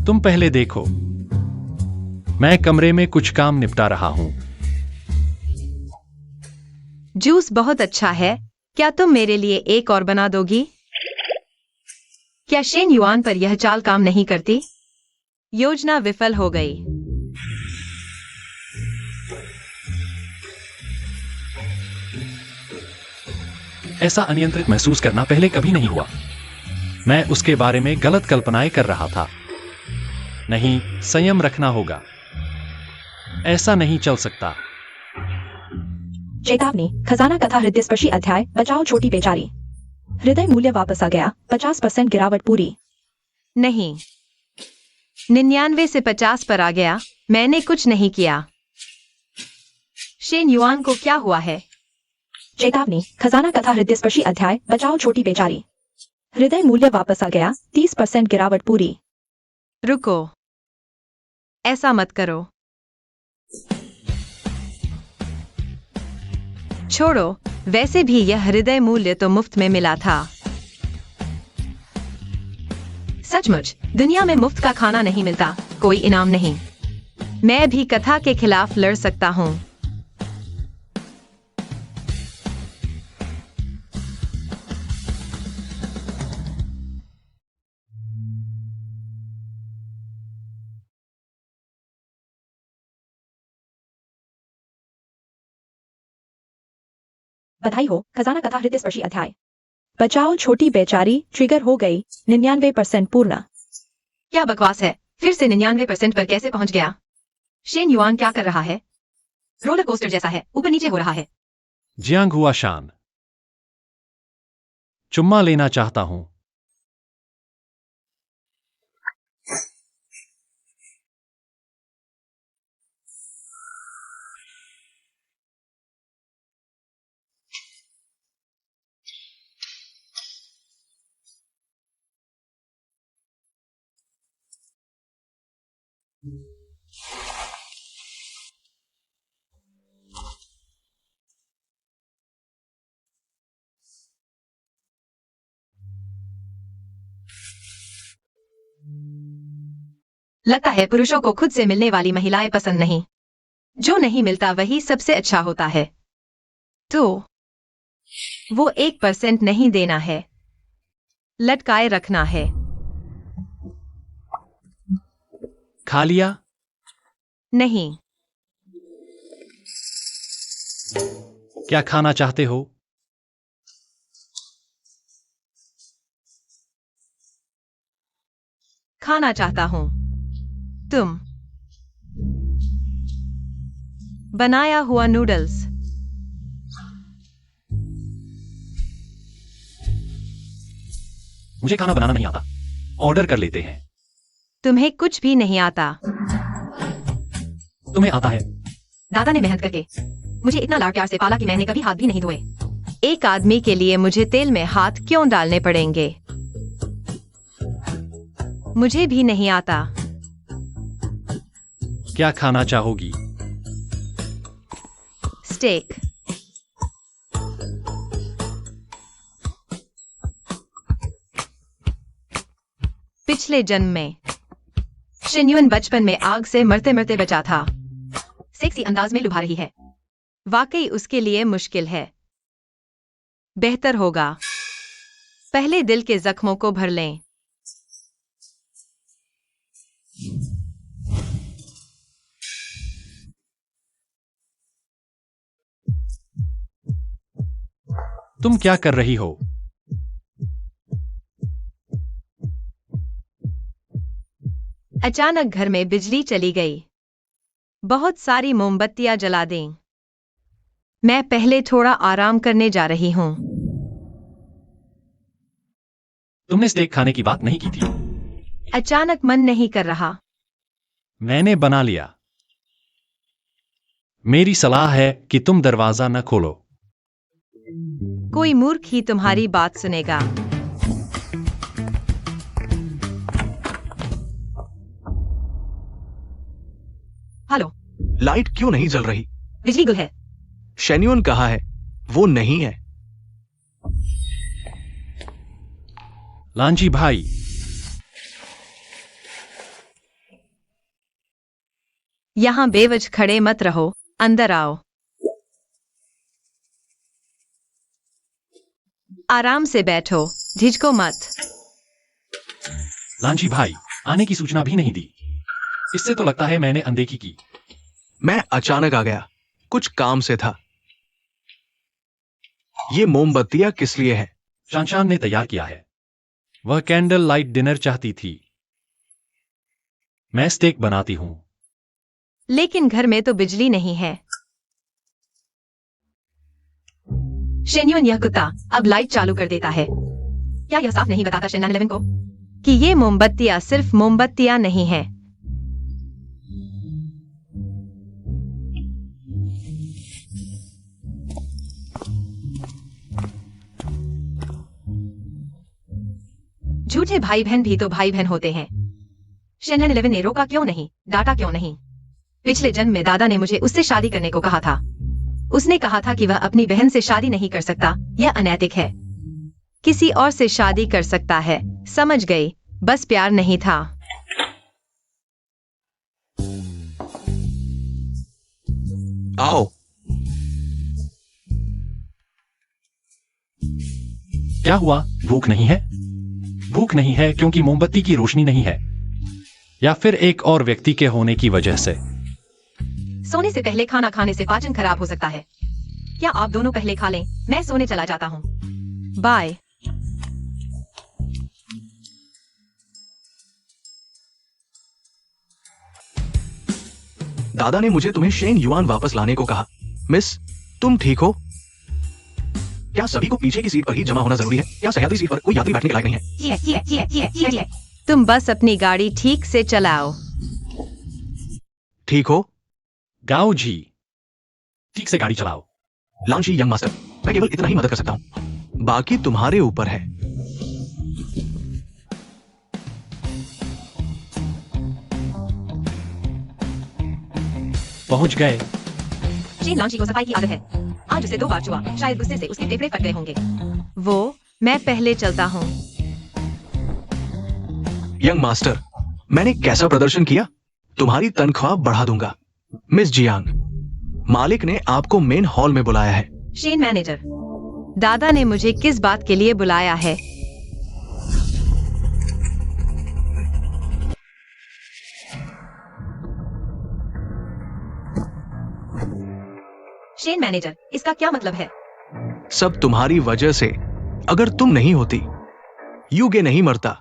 तुम पहले देखो, मैं कमरे में कुछ काम निपटा रहा हूं। जूस बहुत अच्छा है। क्या तुम मेरे लिए एक और बना दोगी? क्या शेन युआन पर यह चाल काम नहीं करती? योजना विफल हो गई। ऐसा अनियंत्रित महसूस करना पहले कभी नहीं हुआ। मैं उसके बारे में गलत कल्पनाएं कर रहा था। नहीं, संयम रखना होगा। ऐसा नहीं चल सकता। चेतावनी, खजाना कथा हृदयस्पर्शी अध्याय बचाओ छोटी बेचारी। हृदय मूल्य वापस आ गया। 50% गिरावट पूरी। नहीं, 99 से 50 पर आ गया। मैंने कुछ नहीं किया। शेन युआन को क्या हुआ है? चेतावनी, खजाना कथा हृदयस्पर्शी अध्याय बचाओ छोटी बेचारी। हृदय मूल्य वापस आ गया। 30% गिरावट पूरी। रुको, ऐसा मत करो। छोड़ो, वैसे भी यह हृदय मूल्य तो मुफ्त में मिला था। सचमुच दुनिया में मुफ्त का खाना नहीं मिलता, कोई इनाम नहीं। मैं भी कथा के खिलाफ लड़ सकता हूँ। बधाई हो, खजाना कथा हृदयस्पर्शी अध्याय बचाओ छोटी बेचारी ट्रिगर हो गई। 99% पूर्ण। क्या बकवास है? फिर से 99% पर कैसे पहुंच गया? शेन युआन क्या कर रहा है? रोलर कोस्टर जैसा है, ऊपर नीचे हो रहा है। जियांग हुआ शान। चुम्मा लेना चाहता हूं। लगता है पुरुषों को खुद से मिलने वाली महिलाएं पसंद नहीं। जो नहीं मिलता वही सबसे अच्छा होता है। तो वो 1% नहीं देना है, लटकाए रखना है। खा लिया? नहीं। क्या खाना चाहते हो? खाना चाहता हूं। तुम? बनाया हुआ नूडल्स। मुझे खाना बनाना नहीं आता। ऑर्डर कर लेते हैं। तुम्हें कुछ भी नहीं आता। तुम्हें आता है। दादा ने मेहनत करके मुझे इतना लाड़ प्यार से पाला कि मैंने कभी हाथ भी नहीं धोए। एक आदमी के लिए मुझे तेल में हाथ क्यों डालने पड़ेंगे? मुझे भी नहीं आता। क्या खाना चाहोगी? स्टेक। पिछले जन्म में शिन्युन बचपन में आग से मरते मरते बचा था। सेक्सी अंदाज में लुभा रही है। वाकई उसके लिए मुश्किल है। बेहतर होगा पहले दिल के जख्मों को भर लें। तुम क्या कर रही हो? अचानक घर में बिजली चली गई। बहुत सारी मोमबत्तियां जला दें। मैं पहले थोड़ा आराम करने जा रही हूं। तुमने स्टेक खाने की बात नहीं की थी। अचानक मन नहीं कर रहा। मैंने बना लिया। मेरी सलाह है कि तुम दरवाजा न खोलो। कोई मूर्ख ही तुम्हारी बात सुनेगा। हेलो। लाइट क्यों नहीं जल रही? बिजली गुल है। शेन्यून कहाँ है? वो नहीं है। लांजी भाई, यहां बेवजह खड़े मत रहो, अंदर आओ। आराम से बैठो, झिझको मत। लांजी भाई, आने की सूचना भी नहीं दी। इससे तो लगता है मैंने अनदेखी की। मैं अचानक आ गया, कुछ काम से था। ये मोमबत्तियां किस लिए हैं? शानशान ने तैयार किया है। वह कैंडल लाइट डिनर चाहती थी। मैं स्टेक बनाती हूं। लेकिन घर में तो बिजली नहीं है। शेन्युन यह कुत्ता अब लाइट चालू कर देता है। क्या यह साफ नहीं बताता शेन्यान 11 को कि ये मोमबत्तियां सिर्फ मोमबत्तियां नहीं हैं? झूठे भाई बहन भी तो भाई बहन होते हैं। शेन्यान 11 ने रोका क्यों नहीं, डांटा क्यों नहीं? पिछले जन्म में दादा ने मुझे उससे शादी करने को कहा था। उसने कहा था कि वह अपनी बहन से शादी नहीं कर सकता, यह अनैतिक है। किसी और से शादी कर सकता है, समझ गई, बस प्यार नहीं था। आओ। क्या हुआ? भूख नहीं है? भूख नहीं है क्योंकि मोमबत्ती की रोशनी नहीं है, या फिर एक और व्यक्ति के होने की वजह से? सोने से पहले खाना खाने से पाचन खराब हो सकता है। क्या आप दोनों पहले खा लें? मैं सोने चला जाता हूँ। बाय। दादा ने मुझे तुम्हें शेन युआन वापस लाने को कहा। मिस, तुम ठीक हो? क्या सभी को पीछे की सीट पर ही जमा होना जरूरी है? क्या सह्याद्री सीट पर कोई यात्री बैठने के लायक नहीं है? तुम बस अपनी गाड़ी ठीक से चलाओ। ठीक हो? गाओ जी, ठीक से गाड़ी चलाओ। लांशी यंग मास्टर, मैं केवल इतना ही मदद कर सकता हूं, बाकी तुम्हारे ऊपर है। पहुंच गए। शेन लांची को सफाई की आदत है। आज उसे 2 बार छुआ, शायद गुस्से से उसके फेफड़े फट गए होंगे। मैं पहले चलता हूँ। यंग मास्टर, मैंने कैसा प्रदर्शन किया? तुम्हारी तनख्वाह बढ़ा दूंगा। मिस जियांग, मालिक ने आपको मेन हॉल में बुलाया है। शेन मैनेजर, दादा ने मुझे किस बात के लिए बुलाया है? शेन मैनेजर, इसका क्या मतलब है? सब तुम्हारी वजह से। अगर तुम नहीं होती, यूगे नहीं मरता।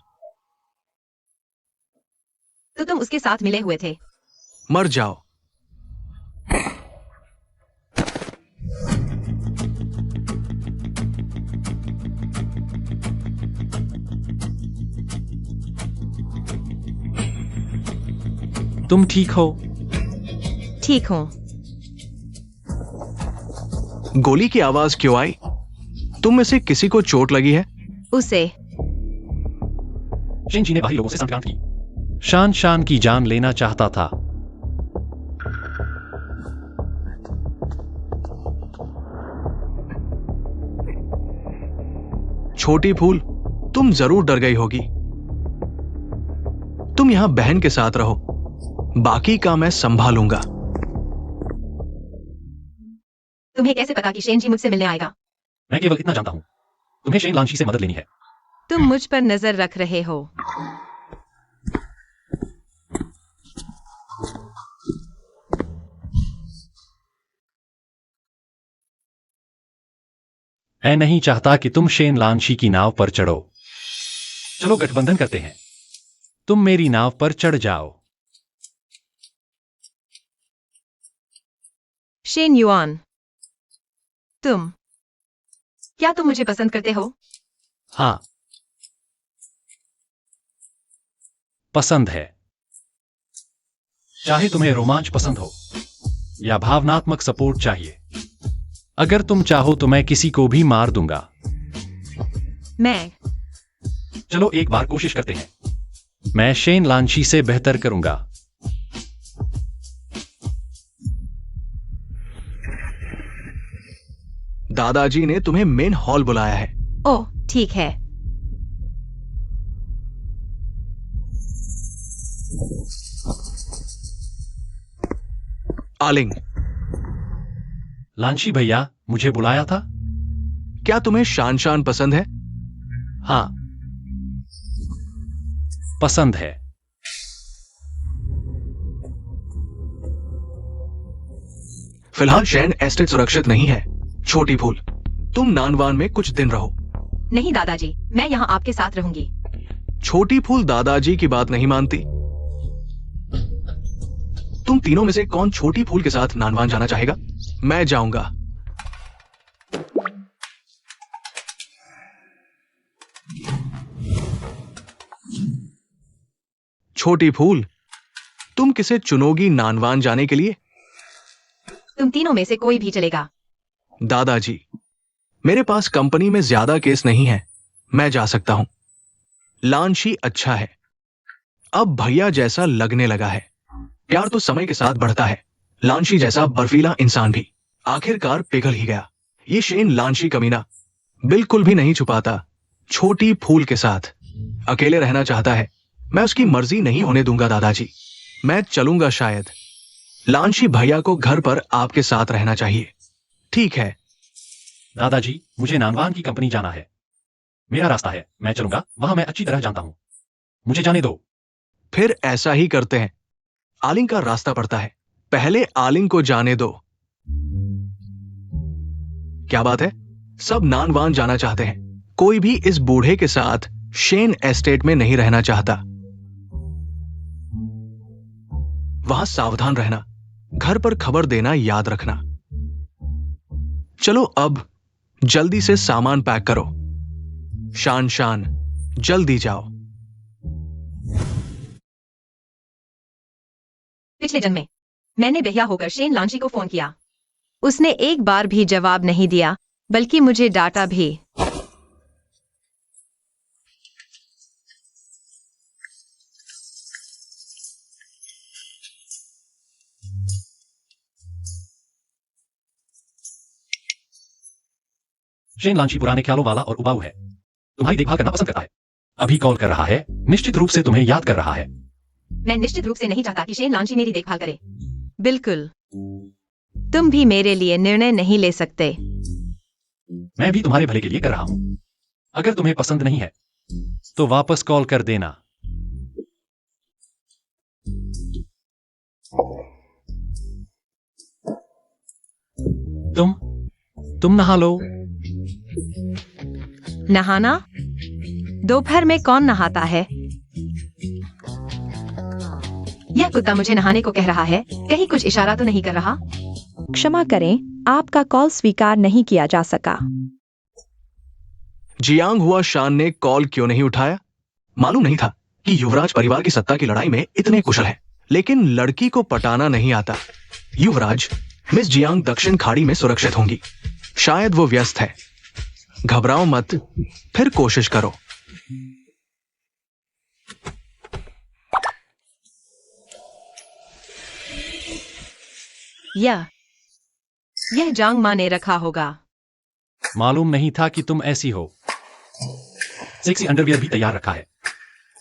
तो तुम उसके साथ मिले हुए थे। मर जाओ। तुम ठीक हो? ठीक हूँ। गोली की आवाज क्यों आई? तुम में से किसी को चोट लगी है? उसे शेन जी ने बाहरी लोगों से संक्रांत की। शान की जान लेना चाहता था। छोटी फूल, तुम जरूर डर गई होगी। तुम यहां बहन के साथ रहो, बाकी का मैं संभालूंगा। तुम्हें कैसे पता कि शेन जी मुझसे मिलने आएगा? मैं केवल इतना जानता हूं, तुम्हें शेन लांशी से मदद लेनी है। तुम मुझ पर नजर रख रहे हो। मैं नहीं चाहता कि तुम शेन लांशी की नाव पर चढ़ो। चलो गठबंधन करते हैं। तुम मेरी नाव पर चढ़ जाओ। शेन युआन, क्या तुम मुझे पसंद करते हो? हाँ, पसंद है। चाहे तुम्हें रोमांच पसंद हो या भावनात्मक सपोर्ट चाहिए, अगर तुम चाहो तो मैं किसी को भी मार दूंगा। मैं चलो एक बार कोशिश करते हैं। मैं शेन लांशी से बेहतर करूंगा। दादाजी ने तुम्हें मेन हॉल बुलाया है। ओह, ठीक है। आलिंग, लांशी भैया, मुझे बुलाया था? क्या तुम्हें शान पसंद है? हाँ, पसंद है। फिलहाल शेन एस्टेट सुरक्षित नहीं है। छोटी फूल, तुम नानवान में कुछ दिन रहो। नहीं दादाजी, मैं यहाँ आपके साथ रहूंगी। छोटी फूल दादाजी की बात नहीं मानती। तुम तीनों में से कौन छोटी फूल के साथ नानवान जाना चाहेगा? मैं जाऊंगा। छोटी फूल, तुम किसे चुनोगी नानवान जाने के लिए? तुम तीनों में से कोई भी चलेगा। दादाजी, मेरे पास कंपनी में ज्यादा केस नहीं है, मैं जा सकता हूं। लांशी अच्छा है, अब भैया जैसा लगने लगा है। प्यार तो समय के साथ बढ़ता है। लांशी जैसा बर्फीला इंसान भी आखिरकार पिघल ही गया। ये शेन लांशी कमीना बिल्कुल भी नहीं छुपाता। छोटी फूल के साथ अकेले रहना चाहता है। मैं उसकी मर्जी नहीं होने दूंगा दादाजी। मैं चलूंगा शायद। लांशी भैया को घर पर आपके साथ रहना चाहिए। ठीक है दादाजी, मुझे नानवान की कंपनी जाना है। मेरा रास्ता है, मैं चलूंगा। वहां मैं अच्छी तरह जानता हूं। मुझे जाने दो। फिर ऐसा ही करते हैं। आलिंग का रास्ता पड़ता है, पहले आलिंग को जाने दो। क्या बात है? सब नानवान जाना चाहते हैं। कोई भी इस बूढ़े के साथ शेन एस्टेट में नहीं रहना चाहता। वहां सावधान रहना, घर पर खबर देना याद रखना। चलो अब जल्दी से सामान पैक करो। शान, जल्दी जाओ। पिछले जन्म में मैंने बेहिया होकर शेन लांशी को फोन किया। उसने एक बार भी जवाब नहीं दिया, बल्कि मुझे डांटा भी। शेन लांशी पुराने ख्यालों वाला और उबाऊ है। तुम्हारी देखभाल करना पसंद करता है। अभी कॉल कर रहा है, निश्चित रूप से तुम्हें याद कर रहा है। मैं निश्चित रूप से नहीं चाहता कि शेन लांशी मेरी देखभाल करे। बिल्कुल। तुम भी मेरे लिए निर्णय नहीं ले सकते। मैं भी तुम्हारे भले के लिए कर रहा हूं। अगर तुम्हें पसंद नहीं है तो वापस कॉल कर देना। तुम नहा लो। नहाना? दोपहर में कौन नहाता है? यह कुत्ता मुझे नहाने को कह रहा है। कहीं कुछ इशारा तो नहीं कर रहा? क्षमा करें, आपका कॉल स्वीकार नहीं किया जा सका। जियांग हुआ शान ने कॉल क्यों नहीं उठाया? मालूम नहीं था कि युवराज परिवार की सत्ता की लड़ाई में इतने कुशल हैं। लेकिन लड़की को पटाना नहीं आता। युवराज, मिस जियांग दक्षिण खाड़ी में सुरक्षित होंगी। शायद वो व्यस्त है। घबराओ मत, फिर कोशिश करो। यह जांग माँ ने रखा होगा। मालूम नहीं था कि तुम ऐसी हो। सेक्सी अंडरवियर भी तैयार रखा है।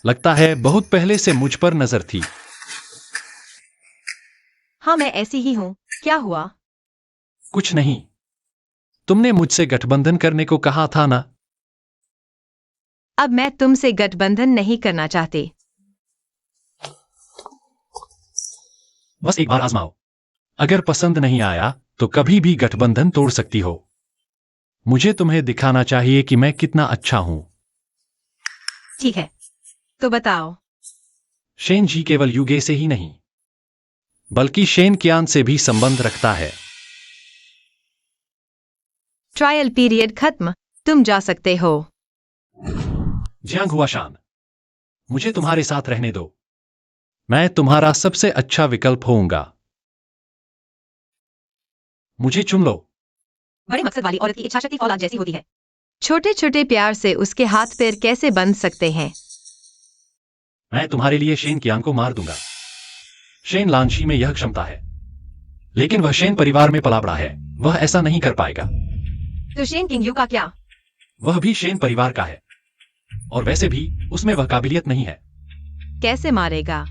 लगता है बहुत पहले से मुझ पर नजर थी। हाँ, मैं ऐसी ही हूँ। क्या हुआ? कुछ नहीं। तुमने मुझसे गठबंधन करने को कहा था ना? अब मैं तुमसे गठबंधन नहीं करना चाहती। बस एक बार आजमाओ। अगर पसंद नहीं आया तो कभी भी गठबंधन तोड़ सकती हो। मुझे तुम्हें दिखाना चाहिए कि मैं कितना अच्छा हूं। ठीक है, तो बताओ। शेन जी केवल युगे से ही नहीं बल्कि शेन कियान से भी संबंध रखता है। ट्रायल पीरियड खत्म, तुम जा सकते हो। जियांग हुआ शान, मुझे तुम्हारे साथ रहने दो। मैं तुम्हारा सबसे अच्छा विकल्प होऊंगा। मुझे चुन लो। बड़े मकसद वाली औरत की इच्छाशक्ति फौलाद जैसी होती है। छोटे छोटे प्यार से उसके हाथ पैर कैसे बंध सकते हैं? मैं तुम्हारे लिए शेन कियान को मार दूंगा। शेन लांशी में यह क्षमता है, लेकिन वह शेन परिवार में पला बड़ा है। वह ऐसा नहीं कर पाएगा। तो शेन किंगयू का क्या? वह भी शेन परिवार का है, और वैसे भी उसमें वह काबिलियत नहीं है। कैसे मारेगा?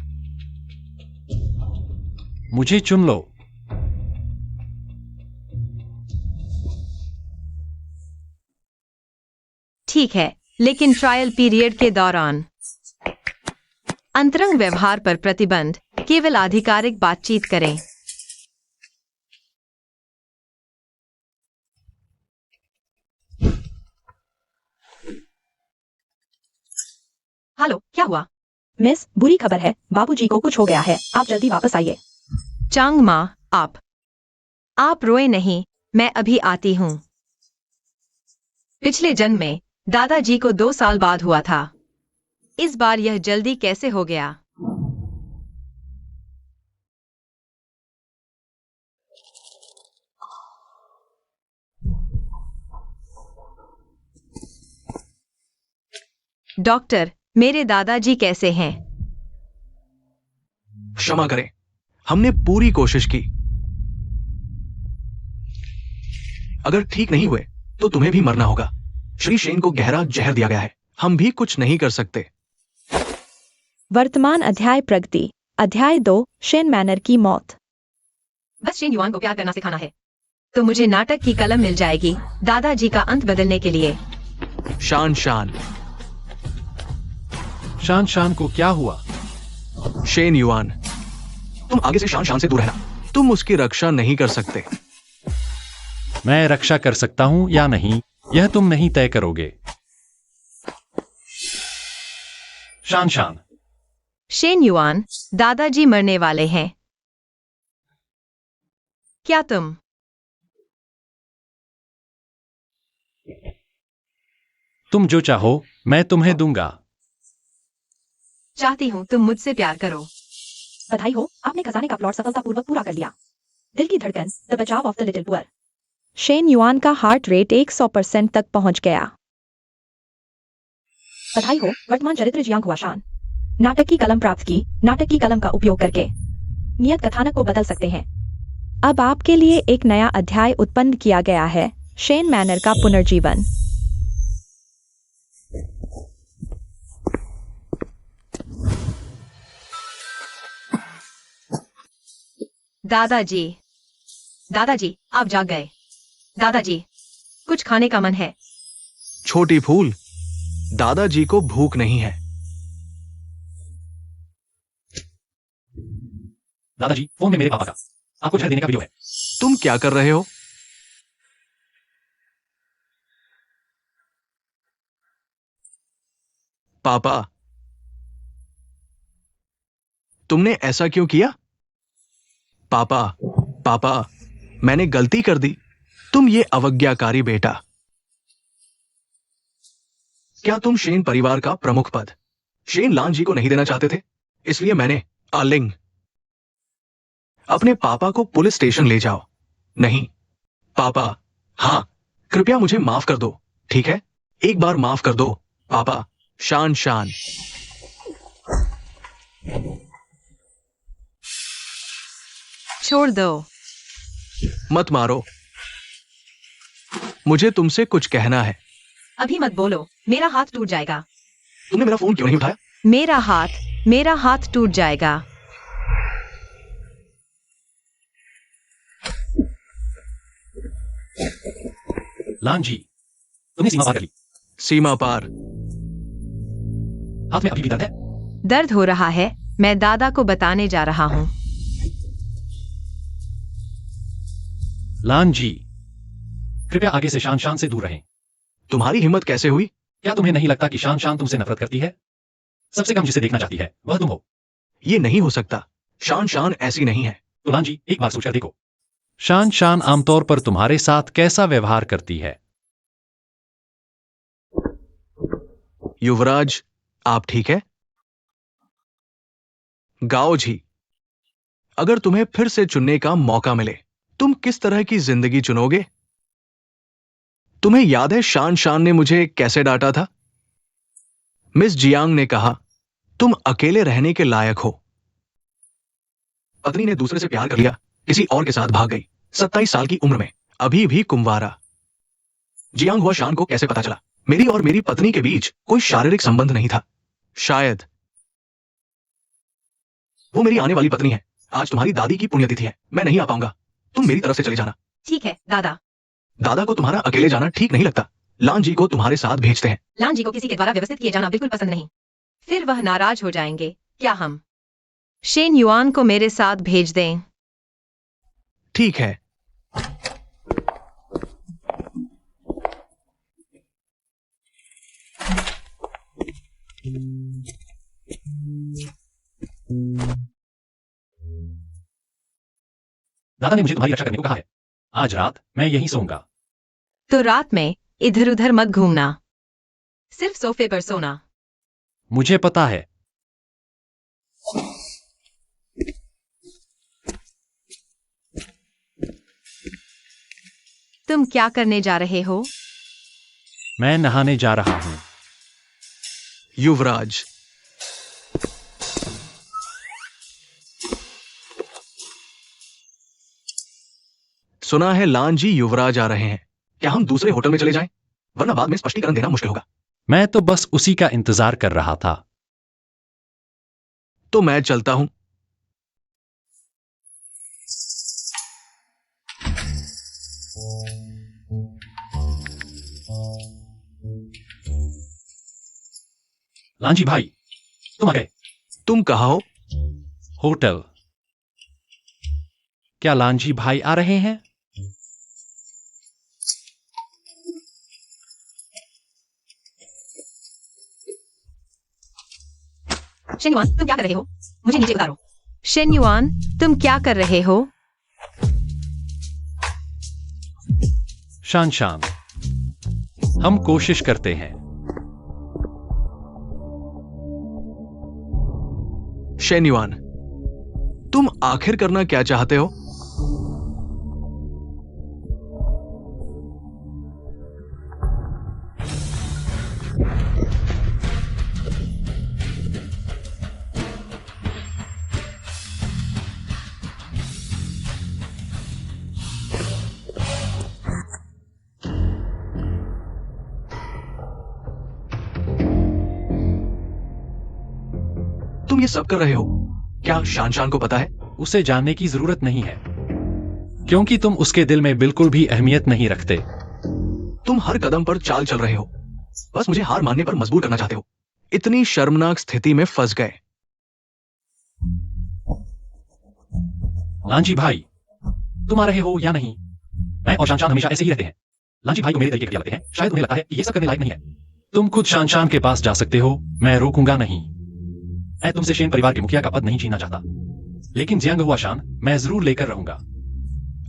मुझे चुन लो। ठीक है, लेकिन ट्रायल पीरियड के दौरान अंतरंग व्यवहार पर प्रतिबंध। केवल आधिकारिक बातचीत करें। हेलो, क्या हुआ? मिस, बुरी खबर है, बाबूजी को कुछ हो गया है। आप जल्दी वापस आइए। चांग माँ, आप रोए नहीं, मैं अभी आती हूँ। पिछले जन्म में दादाजी को 2 साल बाद हुआ था। इस बार यह जल्दी कैसे हो गया? डॉक्टर, मेरे दादाजी कैसे हैं? क्षमा करें, हमने पूरी कोशिश की। अगर ठीक नहीं हुए तो तुम्हें भी मरना होगा। श्री शेन को गहरा जहर दिया गया है। हम भी कुछ नहीं कर सकते। वर्तमान अध्याय प्रगति। अध्याय 2, शेन मैनर की मौत। बस शेन युआन को प्यार करना सिखाना है, तो मुझे नाटक की कलम मिल जाएगी दादाजी का अंत बदलने के लिए। शान शान को क्या हुआ? शेन युआन, तुम आगे से शान से दूर रहना। तुम उसकी रक्षा नहीं कर सकते। मैं रक्षा कर सकता हूं या नहीं, यह तुम नहीं तय करोगे। शान शेन युआन, दादाजी मरने वाले हैं। क्या तुम जो चाहो मैं तुम्हें दूंगा। चाहती हूँ तुम मुझसे प्यार करो। बधाई हो, आपने खजाने का प्लॉट सफलतापूर्वक पूरा कर लिया। दिल की धड़कन, द बचाव of the little poor. Shane yuan का हार्ट रेट 100% तक पहुंच गया। बधाई हो, वर्तमान चरित्र जियांग हुआ शान। नाटक की कलम प्राप्त की। नाटक की कलम का उपयोग करके नियत कथानक को बदल सकते हैं। अब आपके लिए एक नया अध्याय उत्पन्न किया गया है, शेन मैनर का पुनर्जीवन। दादाजी, आप जाग गए। दादाजी, कुछ खाने का मन है। छोटी फूल, दादाजी को भूख नहीं है। दादाजी, फोन में मेरे पापा का आपको जहर देने का वीडियो है। तुम क्या कर रहे हो? पापा, तुमने ऐसा क्यों किया? पापा, पापा, मैंने गलती कर दी। तुम ये अवज्ञाकारी बेटा। क्या तुम शेन परिवार का प्रमुख पद शेन लान जी को नहीं देना चाहते थे? इसलिए मैंने आलिंग अपने पापा को पुलिस स्टेशन ले जाओ। नहीं पापा, हां, कृपया मुझे माफ कर दो, ठीक है? एक बार माफ कर दो पापा। शान शान। छोड़ दो। मत मारो, मुझे तुमसे कुछ कहना है। अभी मत बोलो, मेरा हाथ टूट जाएगा। तुमने मेरा फोन क्यों नहीं उठाया? मेरा हाथ टूट जाएगा। लान जी, तुमने सीमा पार कर ली। सीमा पार? हाथ में अभी भी दर्द है? दर्द हो रहा है, मैं दादा को बताने जा रहा हूँ। लान जी, कृपया आगे से शान शान से दूर रहें। तुम्हारी हिम्मत कैसे हुई? क्या तुम्हें नहीं लगता कि शान शान तुमसे नफरत करती है? सबसे कम जिसे देखना चाहती है वह तुम हो। ये नहीं हो सकता। शान शान ऐसी नहीं है। तो लान जी, एक बार सोचकर देखो, शान शान आमतौर पर तुम्हारे साथ कैसा व्यवहार करती है? युवराज, आप ठीक है? गाओ जी, अगर तुम्हें फिर से चुनने का मौका मिले, तुम किस तरह की जिंदगी चुनोगे? तुम्हें याद है शान शान ने मुझे कैसे डांटा था? मिस जियांग ने कहा, तुम अकेले रहने के लायक हो। पत्नी ने दूसरे से प्यार कर लिया, किसी और के साथ भाग गई, 27 साल की उम्र में, अभी भी कुंवारा। जियांग हुआ शान को कैसे पता चला? मेरी और मेरी पत्नी के बीच कोई शारीरिक संबंध नहीं था। शायद वो मेरी आने वाली पत्नी है। आज तुम्हारी दादी की पुण्यतिथि है, मैं नहीं आ पाऊंगा। तुम मेरी तरफ से चले जाना। ठीक है दादा। दादा को तुम्हारा अकेले जाना ठीक नहीं लगता। लान जी को तुम्हारे साथ भेजते हैं। लान जी को किसी के द्वारा व्यवस्थित किए जाना बिल्कुल पसंद नहीं। फिर वह नाराज हो जाएंगे। क्या हम शेन युआन को मेरे साथ भेज दें? ठीक है। दादा ने मुझे तुम्हारी रक्षा करने को कहा है। आज रात मैं यहीं सोऊंगा। तो रात में इधर उधर मत घूमना, सिर्फ सोफे पर सोना। मुझे पता है। तुम क्या करने जा रहे हो? मैं नहाने जा रहा हूं। युवराज, सुना है लान जी युवराज आ रहे हैं। क्या हम दूसरे होटल में चले जाएं? वरना बाद में स्पष्टीकरण देना मुश्किल होगा। मैं तो बस उसी का इंतजार कर रहा था। तो मैं चलता हूं। लांजी भाई, तुम आ गए। तुम कहाँ हो? होटल। क्या लांजी भाई आ रहे हैं? शेन्युआन, तुम क्या कर रहे हो? मुझे नीचे उतारो। शेन्युआन, तुम क्या कर रहे हो? शान शान, हम कोशिश करते हैं। शेन्युआन, तुम आखिर करना क्या चाहते हो? तुम ये सब कर रहे हो, क्या शान शान को पता है? उसे जानने की जरूरत नहीं है, क्योंकि तुम उसके दिल में बिल्कुल भी अहमियत नहीं रखते। तुम हर कदम पर चाल चल रहे हो, बस मुझे हार मानने पर मजबूर करना चाहते हो। इतनी शर्मनाक स्थिति में फंस गए। लांजी भाई, तुम आ रहे हो या नहीं? मैं और शान हमेशा ऐसे ही रहते हैं। लांजी भाई को मेरे तरीके घटिया लगते हैं, शायद उन्हें लगता है कि ये सब करने लायक नहीं है। तुम खुद शान के पास जा सकते हो, मैं रोकूंगा नहीं। मैं तुमसे शेन परिवार के मुखिया का पद नहीं छीनना चाहता, लेकिन जियांग हुआ शान मैं जरूर लेकर रहूंगा।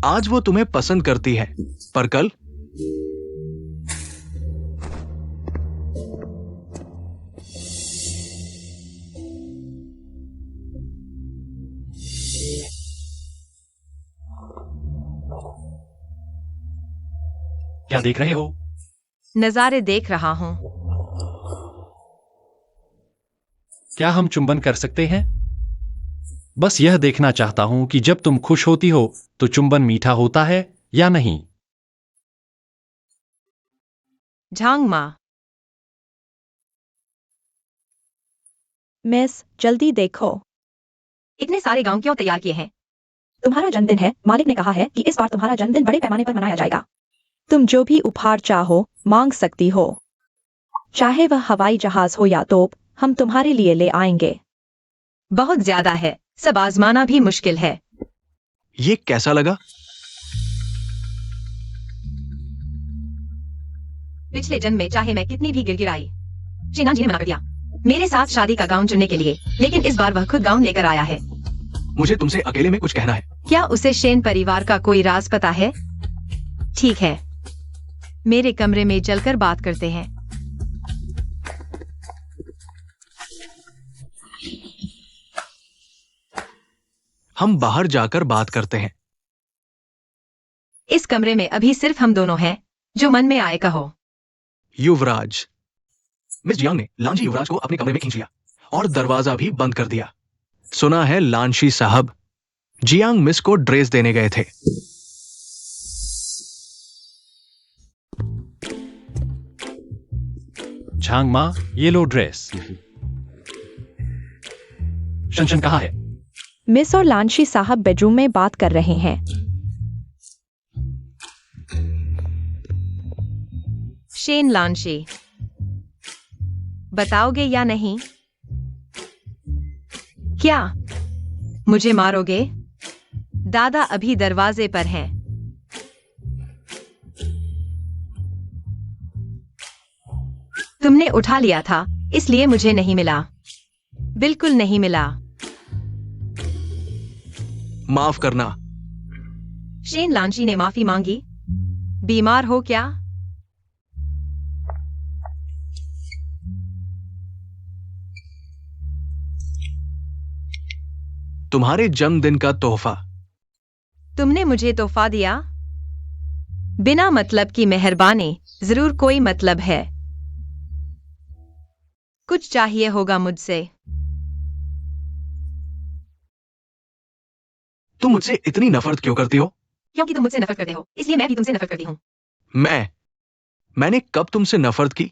आज वो तुम्हें पसंद करती है, पर कल क्या देख रहे हो? नजारे देख रहा हूँ। क्या हम चुंबन कर सकते हैं? बस यह देखना चाहता हूं कि जब तुम खुश होती हो तो चुंबन मीठा होता है या नहीं। झांग माँ, मिस, जल्दी देखो। इतने सारे गाउन क्यों तैयार किए हैं? तुम्हारा जन्मदिन है, मालिक ने कहा है कि इस बार तुम्हारा जन्मदिन बड़े पैमाने पर मनाया जाएगा। तुम जो भी उपहार चाहो मांग सकती हो, चाहे वह हवाई जहाज हो या तोप, हम तुम्हारे लिए ले आएंगे। बहुत ज्यादा है, सब आजमाना भी मुश्किल है। ये कैसा लगा? पिछले जन्म में चाहे मैं कितनी भी गिड़गिड़ाई, शेना जी ने मना कर दिया मेरे साथ शादी का गाउन चुनने के लिए, लेकिन इस बार वह खुद गाउन लेकर आया है। मुझे तुमसे अकेले में कुछ कहना है। क्या उसे शेन परिवार का कोई राज पता है? ठीक है, मेरे कमरे में चलकर बात करते हैं। हम बाहर जाकर बात करते हैं। इस कमरे में अभी सिर्फ हम दोनों हैं, जो मन में आए कहो। युवराज। मिस जियांग ने लांजी युवराज को अपने कमरे में खींच लिया और दरवाजा भी बंद कर दिया। सुना है लांशी साहब जियांग मिस को ड्रेस देने गए थे। झांग माँ, ये लो ड्रेस। शनशन कहाँ है? मिस और लांशी साहब बेडरूम में बात कर रहे हैं। शेन लांशी, बताओगे या नहीं? क्या मुझे मारोगे? दादा अभी दरवाजे पर हैं। तुमने उठा लिया था, इसलिए मुझे नहीं मिला। बिल्कुल नहीं मिला। माफ करना। शेन लांशी ने माफी मांगी। बीमार हो क्या? तुम्हारे जन्मदिन का तोहफा। तुमने मुझे तोहफा दिया? बिना मतलब की मेहरबानी, जरूर कोई मतलब है। कुछ चाहिए होगा मुझसे। तुम मुझसे इतनी नफरत क्यों करती हो? क्योंकि तुम मुझसे नफरत करते हो, इसलिए मैं भी तुमसे नफरत करती हूँ। मैंने कब तुमसे नफरत की?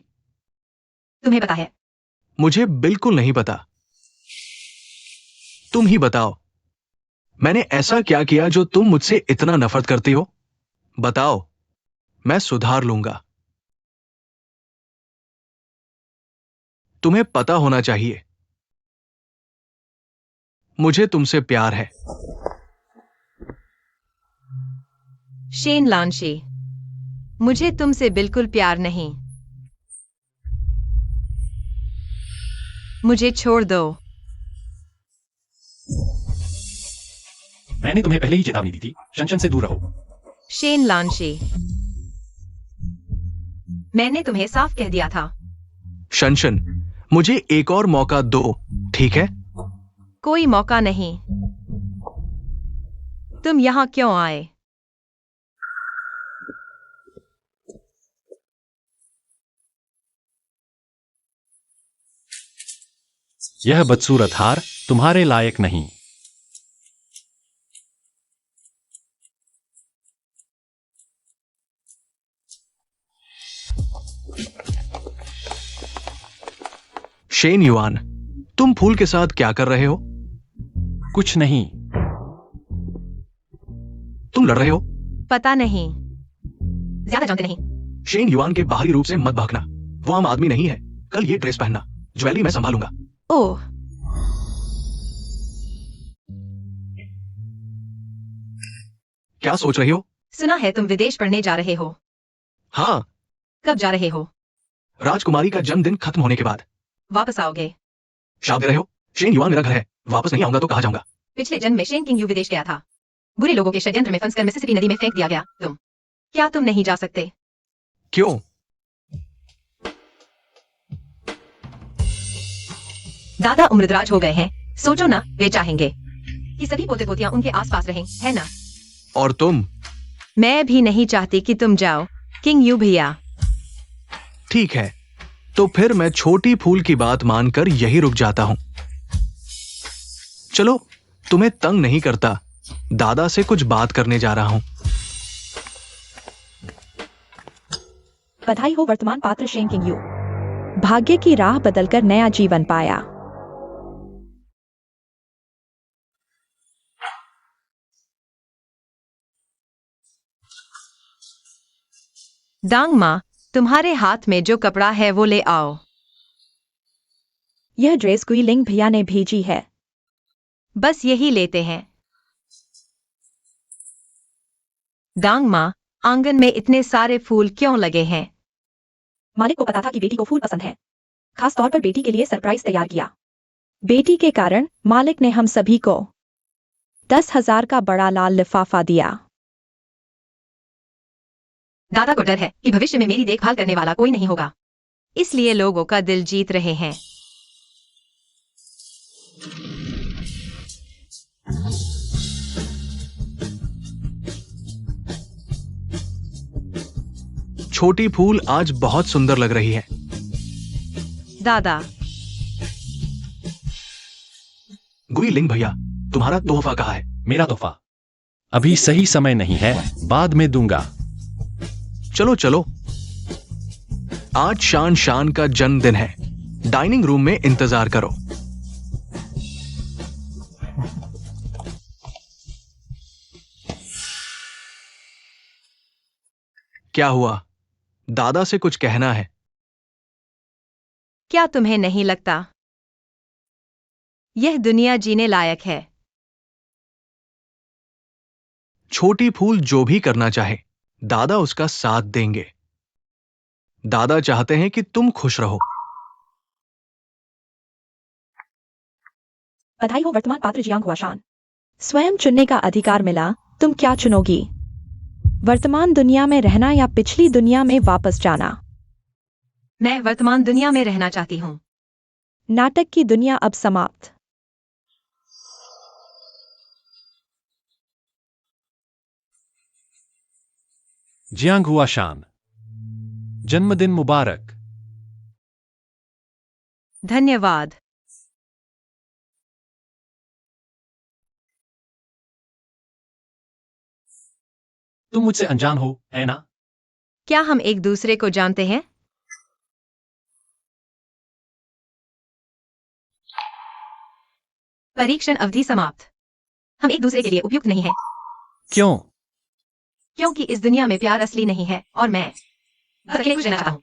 तुम्हें पता है? मुझे बिल्कुल नहीं पता। तुम ही बताओ, मैंने ऐसा क्या किया जो तुम मुझसे इतना नफरत करती हो? बताओ, मैं सुधार लूंगा। तुम्हें पता होना चाहिए, मुझे तुमसे प्यार है। शेन लांशी, मुझे तुमसे बिल्कुल प्यार नहीं। मुझे छोड़ दो। मैंने तुम्हें पहले ही चेतावनी दी थी, शनशन से दूर रहो। शेन लांशी, मैंने तुम्हें साफ कह दिया था। शनशन, मुझे एक और मौका दो, ठीक है? कोई मौका नहीं। तुम यहां क्यों आए? यह बदसूरत हार तुम्हारे लायक नहीं। शेन युआन, तुम फूल के साथ क्या कर रहे हो? कुछ नहीं। तुम लड़ रहे हो? पता नहीं। ज्यादा जानते नहीं। शेन युआन के बाहरी रूप से मत भागना। वो आम आदमी नहीं है। कल ये ड्रेस पहनना। ज्वेलरी मैं संभालूंगा। ओह, क्या सोच रही हो? सुना है तुम विदेश पढ़ने जा रहे हो। हाँ, कब जा रहे हो? राजकुमारी का जन्मदिन खत्म होने के बाद। वापस आओगे? शाप दे रहे हो? शेन युआन मेरा घर है। वापस नहीं आऊंगा तो कहाँ जाऊंगा? पिछले जन्म में शेन किंग यू विदेश गया था। बुरे लोगों के षड्यंत्र में फंसकर मिसिसिपी नदी में फेंक दिया गया। क्या तुम नहीं जा सकते? क्यों? दादा उम्रदराज हो गए हैं। सोचो ना, वे चाहेंगे कि सभी पोते पोतियां उनके आसपास रहें, है ना? और तुम? मैं भी नहीं चाहती कि तुम जाओ, किंग यू भैया। ठीक है, तो फिर मैं छोटी फूल की बात मानकर यही रुक जाता हूं। चलो, तुम्हें तंग नहीं करता। दादा से कुछ बात करने जा रहा हूं। बधाई हो वर्तमान पात्र शेन किंग यू। भाग्य की राह बदलकर नया जीवन पाया। दांग माँ, तुम्हारे हाथ में जो कपड़ा है वो ले आओ। यह ड्रेस गुईलिंग भैया ने भेजी है। बस यही लेते हैं। दांग माँ, आंगन में इतने सारे फूल क्यों लगे हैं? मालिक को पता था कि बेटी को फूल पसंद है। खास तौर पर बेटी के लिए सरप्राइज तैयार किया। बेटी के कारण मालिक ने हम सभी को 10,000 का बड़ा लाल लिफाफा दिया। दादा को डर है कि भविष्य में मेरी देखभाल करने वाला कोई नहीं होगा, इसलिए लोगों का दिल जीत रहे हैं। छोटी फूल आज बहुत सुंदर लग रही है। दादा, गुईलिंग भैया, तुम्हारा तोहफा कहाँ है? मेरा तोहफा अभी सही समय नहीं है, बाद में दूंगा। चलो चलो, आज शान शान का जन्मदिन है। डाइनिंग रूम में इंतजार करो। क्या हुआ? दादा से कुछ कहना है। क्या तुम्हें नहीं लगता यह दुनिया जीने लायक है? छोटी फूल जो भी करना चाहे, दादा उसका साथ देंगे। दादा चाहते हैं कि तुम खुश रहो। बधाई हो वर्तमान पात्र जियांग हुआशान। स्वयं चुनने का अधिकार मिला। तुम क्या चुनोगी? वर्तमान दुनिया में रहना या पिछली दुनिया में वापस जाना? मैं वर्तमान दुनिया में रहना चाहती हूँ। नाटक की दुनिया अब समाप्त। जियांग हुआशान, जन्मदिन मुबारक। धन्यवाद। तुम मुझसे अनजान हो, है ना? क्या हम एक दूसरे को जानते हैं? परीक्षण अवधि समाप्त। हम एक दूसरे के लिए उपयुक्त नहीं हैं, क्यों? क्योंकि इस दुनिया में प्यार असली नहीं है और मैं अकेले खुश रहना चाहता हूँ।